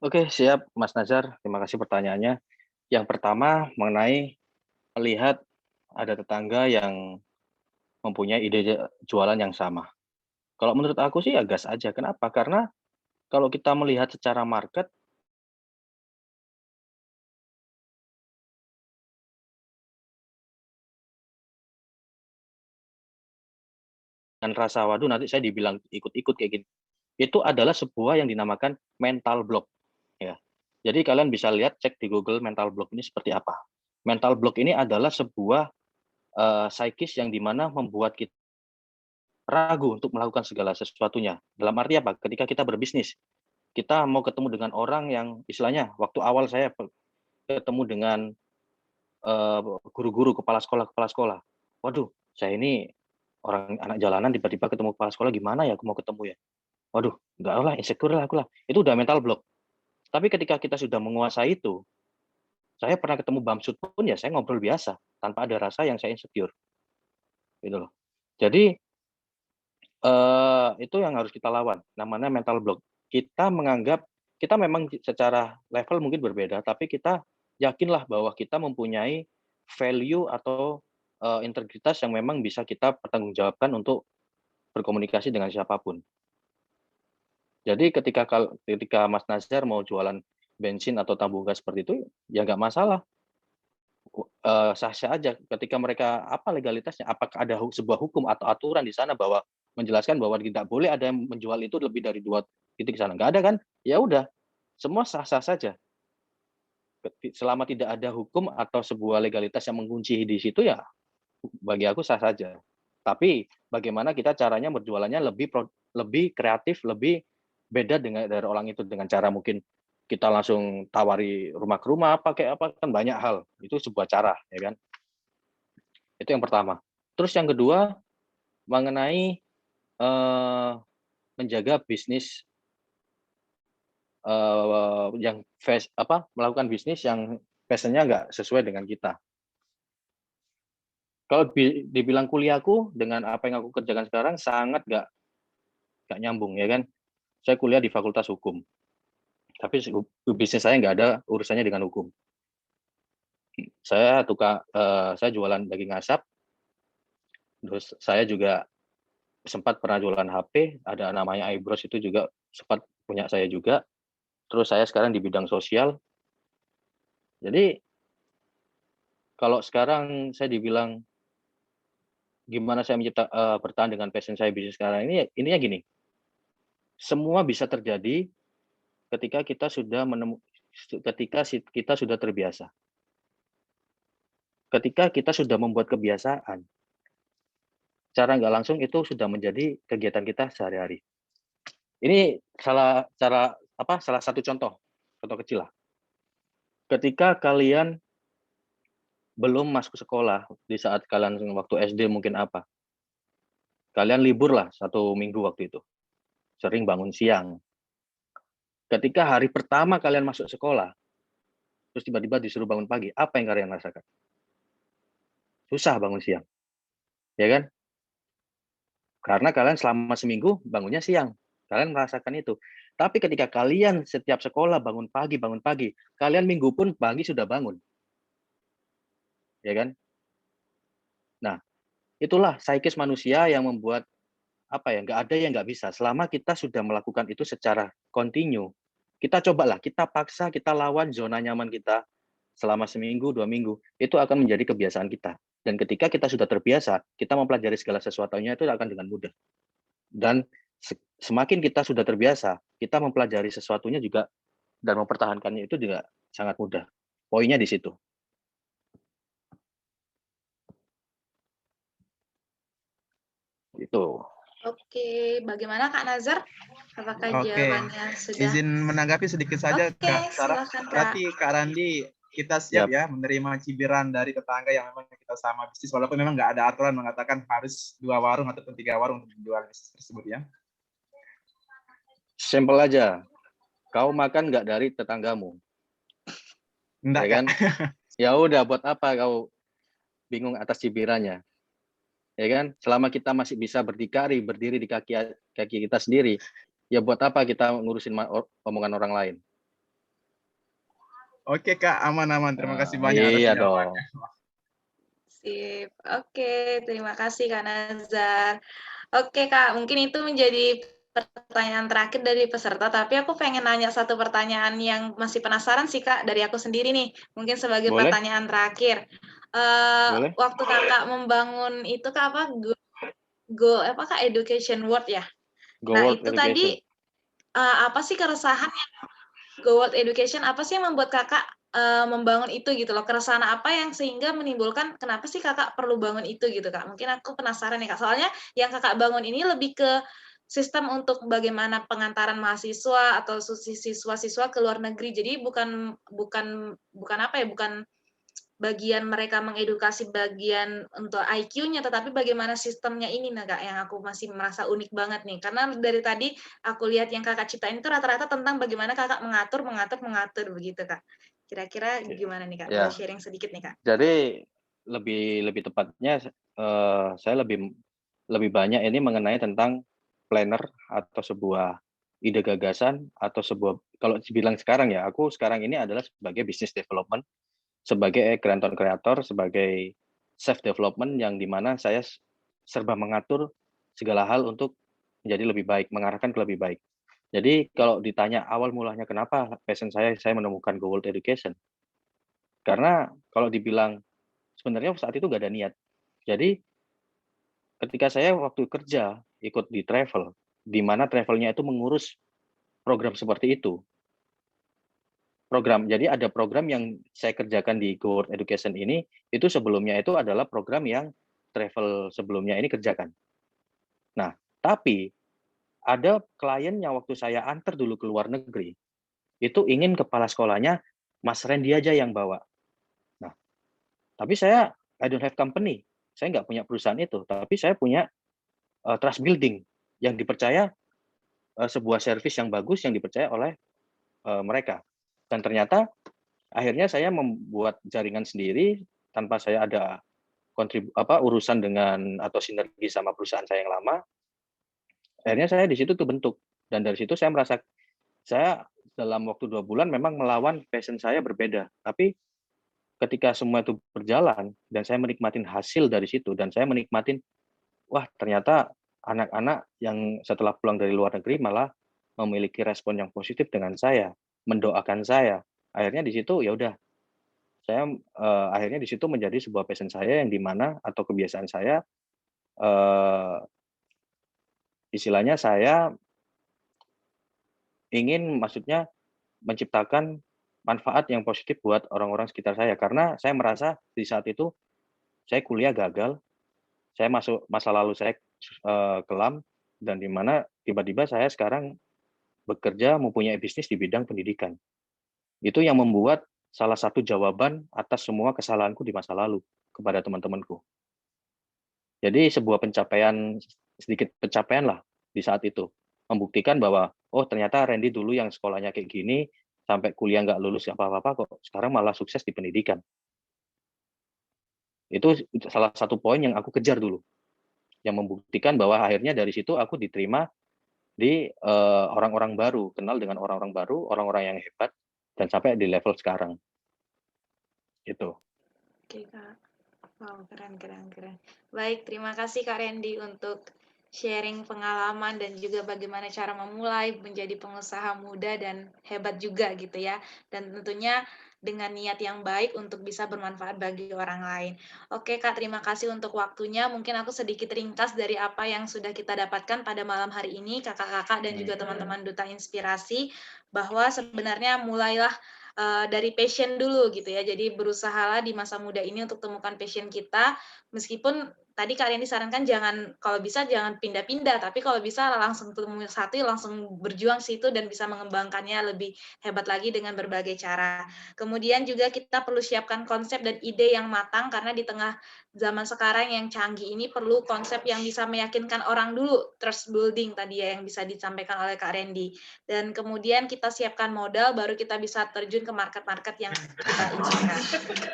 Speaker 1: Oke, siap Mas Nazar, terima kasih pertanyaannya. Yang pertama mengenai melihat ada tetangga yang mempunyai ide jualan yang sama. Kalau menurut aku sih ya gas aja. Kenapa? Karena kalau kita melihat secara market, dengan rasa waduh nanti saya dibilang ikut-ikut kayak gini. Itu adalah sebuah yang dinamakan mental block. Ya. Jadi kalian bisa lihat cek di Google mental block ini seperti apa. Mental block ini adalah sebuah psikis yang dimana membuat kita ragu untuk melakukan segala sesuatunya. Dalam arti apa? Ketika kita berbisnis, kita mau ketemu dengan orang yang istilahnya waktu awal saya ketemu dengan guru-guru, kepala sekolah. Waduh, saya ini orang anak jalanan tiba-tiba ketemu kepala sekolah gimana ya aku mau ketemu ya? Waduh, enggak lah, insecure lah aku lah. Itu udah mental block. Tapi ketika kita sudah menguasai itu, saya pernah ketemu Bamsud pun ya saya ngobrol biasa tanpa ada rasa yang saya insecure. Gitu loh. Jadi itu yang harus kita lawan, namanya mental block. Kita menganggap kita memang secara level mungkin berbeda, tapi kita yakinlah bahwa kita mempunyai value atau integritas yang memang bisa kita pertanggungjawabkan untuk berkomunikasi dengan siapapun. Jadi ketika Mas Nazar mau jualan bensin atau tabung gas seperti itu, ya nggak masalah. Sah-sah aja ketika mereka apa legalitasnya, apakah ada sebuah hukum atau aturan di sana bahwa menjelaskan bahwa tidak boleh ada yang menjual itu lebih dari 2 titik sana, nggak ada kan? Ya udah, semua sah-sah saja. Selama tidak ada hukum atau sebuah legalitas yang mengunci di situ ya bagi aku sah saja. Tapi bagaimana kita caranya berjualannya lebih kreatif, lebih beda dari orang itu dengan cara mungkin kita langsung tawari rumah ke rumah pakai apa kan banyak hal. Itu sebuah cara ya kan. Itu yang pertama. Terus yang kedua mengenai menjaga bisnis yang melakukan bisnis yang passion-nya nggak sesuai dengan kita. Kalau dibilang kuliahku dengan apa yang aku kerjakan sekarang sangat nggak nyambung ya kan. Saya kuliah di Fakultas Hukum, tapi bisnis saya nggak ada urusannya dengan hukum. Saya jualan daging asap, terus saya juga sempat pernah jualan HP, ada namanya iBros itu juga sempat punya saya juga. Terus saya sekarang di bidang sosial. Jadi kalau sekarang saya dibilang gimana saya bertahan dengan passion saya bisnis sekarang ini, intinya gini, semua bisa terjadi ketika kita sudah terbiasa. Ketika kita sudah membuat kebiasaan, cara nggak langsung itu sudah menjadi kegiatan kita sehari-hari. Ini salah satu contoh kecil lah. Ketika kalian belum masuk sekolah, di saat kalian waktu SD mungkin apa, kalian libur lah 1 minggu waktu itu, sering bangun siang. Ketika hari pertama kalian masuk sekolah, terus tiba-tiba disuruh bangun pagi, apa yang kalian rasakan? Susah bangun siang, ya kan? Karena kalian selama seminggu bangunnya siang, kalian merasakan itu. Tapi ketika kalian setiap sekolah bangun pagi, kalian minggu pun pagi sudah bangun, ya kan? Nah, itulah psikis manusia yang membuat nggak ada yang nggak bisa. Selama kita sudah melakukan itu secara kontinu, kita cobalah, kita paksa, kita lawan zona nyaman kita selama seminggu, 2 minggu, itu akan menjadi kebiasaan kita. Dan ketika kita sudah terbiasa, kita mempelajari segala sesuatunya itu akan dengan mudah. Dan semakin kita sudah terbiasa, kita mempelajari sesuatunya juga dan mempertahankannya itu juga sangat mudah. Poinnya di situ. Itu.
Speaker 2: Oke, bagaimana Kak Nazar? Apakah jawabannya sudah?
Speaker 6: Izin menanggapi sedikit saja, Kak Sarah.
Speaker 2: Silakan, Kak.
Speaker 6: Berarti Kak Randi, kita siap ya menerima cibiran dari tetangga yang memang kita sama bisnis, walaupun memang nggak ada aturan mengatakan harus 2 warung ataupun 3 warung untuk menjual bisnis tersebut ya.
Speaker 1: Simpel aja. Kau makan nggak dari tetanggamu?
Speaker 6: Enggak
Speaker 1: ya kan? Ya udah, buat apa kau bingung atas cibirannya? Ya kan? Selama kita masih bisa berdiri di kaki kita sendiri, ya buat apa kita ngurusin omongan orang lain?
Speaker 6: Oke Kak, aman-aman. Terima kasih banyak.
Speaker 1: Iya dong.
Speaker 2: Sip. Oke, terima kasih Kak Nazar. Oke Kak, mungkin itu menjadi pertanyaan terakhir dari peserta, tapi aku pengen nanya satu pertanyaan yang masih penasaran sih Kak, dari aku sendiri nih, mungkin sebagai
Speaker 1: Boleh?
Speaker 2: pertanyaan terakhir.
Speaker 1: Boleh?
Speaker 2: Waktu Kakak membangun itu Kak Kak Education World ya?
Speaker 1: Go
Speaker 2: Nah
Speaker 1: World
Speaker 2: itu
Speaker 1: Education.
Speaker 2: tadi apa sih keresahan yang Go World Education, apa sih yang membuat Kakak membangun itu gitu loh, keresahan apa yang sehingga menimbulkan kenapa sih Kakak perlu bangun itu gitu Kak? Mungkin aku penasaran ya Kak, soalnya yang Kakak bangun ini lebih ke sistem untuk bagaimana pengantaran mahasiswa atau siswa-siswa ke luar negeri. Jadi bukan bagian mereka mengedukasi bagian untuk IQ-nya, tetapi bagaimana sistemnya ini nah Kak, yang aku masih merasa unik banget nih. Karena dari tadi aku lihat yang Kakak ciptain itu rata-rata tentang bagaimana Kakak mengatur begitu Kak. Kira-kira gimana nih Kak?
Speaker 1: Ya.
Speaker 2: Boleh sharing sedikit nih Kak?
Speaker 1: Jadi lebih tepatnya saya lebih banyak ini mengenai tentang planner atau sebuah ide gagasan atau sebuah, kalau dibilang sekarang ya, aku sekarang ini adalah sebagai business development, sebagai content creator, sebagai self development yang dimana saya serba mengatur segala hal untuk menjadi lebih baik, mengarahkan ke lebih baik. Jadi kalau ditanya awal mulanya kenapa passion saya menemukan Go World Education. Karena kalau dibilang sebenarnya saat itu nggak ada niat. Jadi ketika saya waktu kerja ikut di travel, di mana travelnya itu mengurus program seperti itu. Jadi ada program yang saya kerjakan di Go World Education ini, itu sebelumnya itu adalah program yang travel sebelumnya ini kerjakan. Nah, tapi ada klien yang waktu saya antar dulu ke luar negeri, itu ingin kepala sekolahnya Mas Randy aja yang bawa. Nah, tapi saya I don't have company, saya nggak punya perusahaan itu, tapi saya punya trust building yang dipercaya sebuah service yang bagus yang dipercaya oleh mereka. Dan ternyata akhirnya saya membuat jaringan sendiri tanpa saya ada urusan dengan atau sinergi sama perusahaan saya yang lama. Akhirnya saya di situ tuh bentuk, dan dari situ saya merasa saya dalam waktu 2 bulan memang melawan passion saya berbeda. Tapi ketika semua itu berjalan dan saya menikmatin hasil dari situ dan saya menikmatin, wah ternyata anak-anak yang setelah pulang dari luar negeri malah memiliki respon yang positif dengan saya, mendoakan saya. Akhirnya di situ ya udah, saya akhirnya di situ menjadi sebuah passion saya yang di mana atau kebiasaan saya, istilahnya saya ingin maksudnya menciptakan manfaat yang positif buat orang-orang sekitar saya. Karena saya merasa di saat itu saya kuliah gagal, saya masuk masa lalu saya kelam, dan di mana tiba-tiba saya sekarang bekerja mempunyai bisnis di bidang pendidikan. Itu yang membuat salah satu jawaban atas semua kesalahanku di masa lalu kepada teman-temanku. Jadi sebuah pencapaian, sedikit pencapaian lah di saat itu. Membuktikan bahwa, oh ternyata Randy dulu yang sekolahnya kayak gini, sampai kuliah nggak lulus apa-apa kok, sekarang malah sukses di pendidikan. Itu salah satu poin yang aku kejar dulu. Yang membuktikan bahwa akhirnya dari situ aku diterima di orang-orang baru, kenal dengan orang-orang baru, orang-orang yang hebat, dan sampai di level sekarang. Gitu.
Speaker 2: Oke, Kak. Wow, keren. Baik, terima kasih Kak Randy untuk sharing pengalaman dan juga bagaimana cara memulai menjadi pengusaha muda dan hebat juga gitu ya. Dan tentunya dengan niat yang baik untuk bisa bermanfaat bagi orang lain. Oke Kak, terima kasih untuk waktunya. Mungkin aku sedikit ringkas dari apa yang sudah kita dapatkan pada malam hari ini, kakak-kakak dan juga teman-teman Duta Inspirasi, bahwa sebenarnya mulailah dari passion dulu gitu ya. Jadi berusahalah di masa muda ini untuk temukan passion kita, meskipun tadi kalian disarankan kalau bisa jangan pindah-pindah, tapi kalau bisa langsung ketemu satu, langsung berjuang situ dan bisa mengembangkannya lebih hebat lagi dengan berbagai cara. Kemudian juga kita perlu siapkan konsep dan ide yang matang, karena di tengah zaman sekarang yang canggih ini perlu konsep yang bisa meyakinkan orang dulu, trust building tadi ya yang bisa disampaikan oleh Kak Randy. Dan kemudian kita siapkan modal, baru kita bisa terjun ke market-market yang kita inginkan.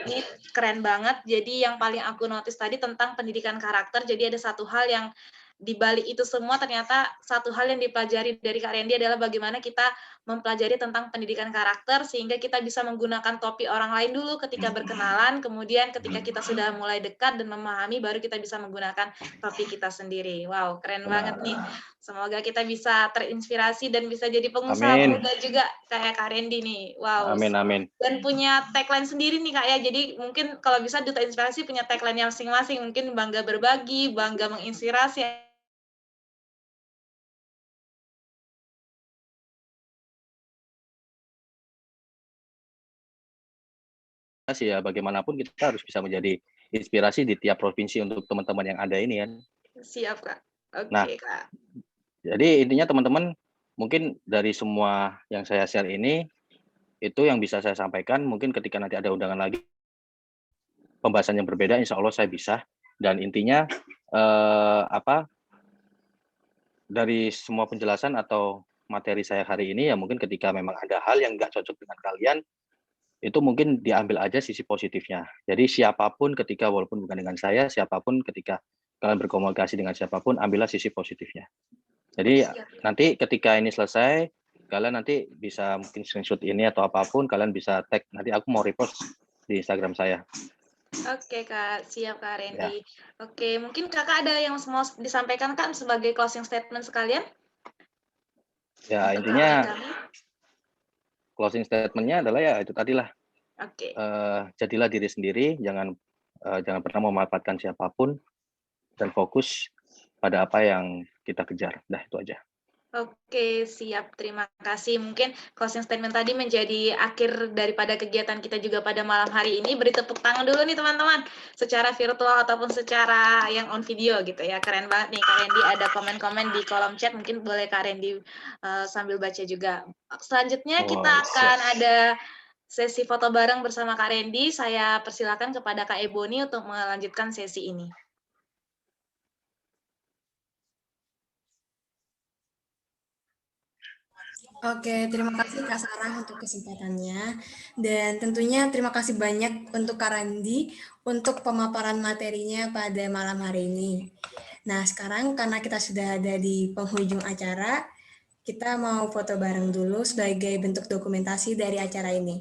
Speaker 2: Ini keren banget. Jadi yang paling aku notice tadi tentang pendidikan karakter, jadi ada satu hal yang di balik itu semua ternyata satu hal yang dipelajari dari Kak Randy adalah bagaimana kita mempelajari tentang pendidikan karakter sehingga kita bisa menggunakan topi orang lain dulu ketika berkenalan, kemudian ketika kita sudah mulai dekat dan memahami baru kita bisa menggunakan topi kita sendiri. Wow, keren banget nih. Semoga kita bisa terinspirasi dan bisa jadi pengusaha muda juga kayak Kak Randy nih. Wow.
Speaker 1: Amin.
Speaker 2: Dan punya tagline sendiri nih Kak ya. Jadi mungkin kalau bisa Duta Inspirasi punya tagline yang masing-masing. Mungkin bangga berbagi, bangga menginspirasi.
Speaker 1: Ya bagaimanapun kita harus bisa menjadi inspirasi di tiap provinsi untuk teman-teman yang ada ini kan.
Speaker 2: Siap Kak. Oke
Speaker 1: Nah,
Speaker 2: Kak.
Speaker 1: Jadi intinya teman-teman mungkin dari semua yang saya share ini itu yang bisa saya sampaikan. Mungkin ketika nanti ada undangan lagi pembahasan yang berbeda, insya Allah saya bisa. Dan intinya dari semua penjelasan atau materi saya hari ini ya mungkin ketika memang ada hal yang nggak cocok dengan kalian, itu mungkin diambil aja sisi positifnya. Jadi siapapun ketika, walaupun bukan dengan saya, siapapun ketika kalian berkomunikasi dengan siapapun, ambillah sisi positifnya. Jadi nanti ketika ini selesai, kalian nanti bisa mungkin screenshot ini atau apapun, kalian bisa tag, nanti aku mau repost di Instagram saya.
Speaker 2: Oke Kak, siap Kak Randy. Ya. Oke, mungkin Kakak ada yang mau disampaikan kan sebagai closing statement sekalian?
Speaker 1: Ya,
Speaker 2: untuk
Speaker 1: intinya
Speaker 2: kami.
Speaker 1: closing statement-nya adalah ya itu tadilah,
Speaker 2: Oke.
Speaker 1: jadilah diri sendiri, jangan pernah memanfaatkan siapapun, dan fokus pada apa yang kita kejar. Dah, itu aja.
Speaker 2: Oke, siap. Terima kasih. Mungkin closing statement tadi menjadi akhir daripada kegiatan kita juga pada malam hari ini. Beri tepuk tangan dulu nih teman-teman, secara virtual ataupun secara yang on video gitu ya. Keren banget nih Kak Randy, ada komen-komen di kolom chat, mungkin boleh Kak Randy sambil baca juga. Selanjutnya kita akan ada sesi foto bareng bersama Kak Randy. Saya persilakan kepada Kak Ebony untuk melanjutkan sesi ini.
Speaker 7: Oke, terima kasih Kak Sarah untuk kesempatannya. Dan tentunya terima kasih banyak untuk Kak Randi untuk pemaparan materinya pada malam hari ini. Nah, sekarang karena kita sudah ada di penghujung acara, kita mau foto bareng dulu sebagai bentuk dokumentasi dari acara ini.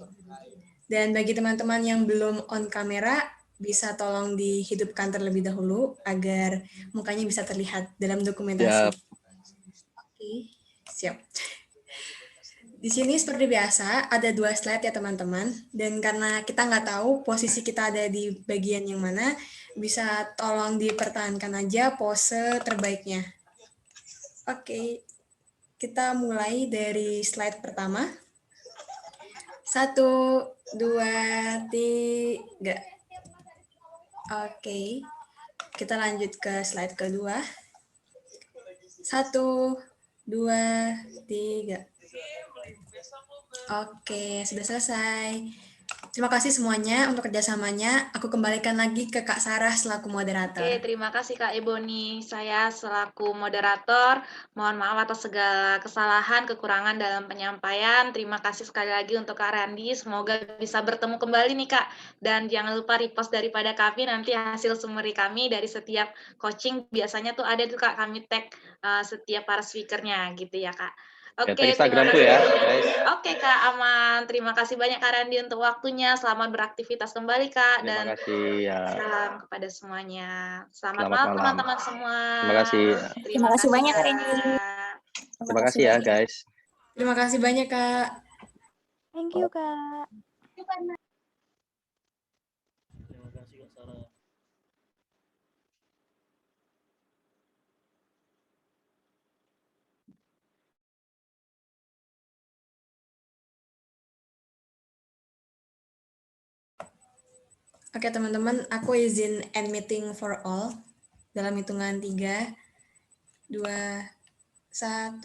Speaker 7: Dan bagi teman-teman yang belum on kamera, bisa tolong dihidupkan terlebih dahulu agar mukanya bisa terlihat dalam dokumentasi.
Speaker 1: Siap.
Speaker 7: Oke, siap. Di sini seperti biasa ada 2 slide ya teman-teman, dan karena kita nggak tahu posisi kita ada di bagian yang mana, bisa tolong dipertahankan aja pose terbaiknya. Oke, kita mulai dari slide pertama. 1, 2, 3. Oke, kita lanjut ke slide kedua. 1, 2, 3. Oke, sudah selesai. Terima kasih semuanya untuk kerjasamanya. Aku kembalikan lagi ke Kak Sarah selaku moderator.
Speaker 2: Oke, terima kasih Kak Ebony. Saya selaku moderator, mohon maaf atas segala kesalahan, kekurangan dalam penyampaian. Terima kasih sekali lagi untuk Kak Randi. Semoga bisa bertemu kembali nih Kak. Dan jangan lupa repost daripada kami, nanti hasil summary kami dari setiap coaching. Biasanya tuh ada tuh Kak, kami tag setiap para speakernya gitu ya Kak.
Speaker 1: Ya,
Speaker 2: Oke,
Speaker 1: tag
Speaker 2: terima
Speaker 1: Instagramku
Speaker 2: kasih.
Speaker 1: ya, guys.
Speaker 2: Oke Kak, aman. Terima kasih banyak Kak Randi untuk waktunya. Selamat beraktivitas kembali Kak.
Speaker 1: Terima
Speaker 2: Dan
Speaker 1: kasih ya.
Speaker 2: salam kepada semuanya. Selamat
Speaker 1: Selamat
Speaker 2: malam
Speaker 1: malam.
Speaker 2: teman-teman semua.
Speaker 1: Terima kasih.
Speaker 3: Terima kasih banyak, Kak Randy.
Speaker 2: Kak.
Speaker 1: Terima kasih ya, guys.
Speaker 7: Terima kasih banyak, Kak.
Speaker 3: Thank you, Kak.
Speaker 7: Oke, teman-teman, aku izin end meeting for all dalam hitungan 3, 2, 1.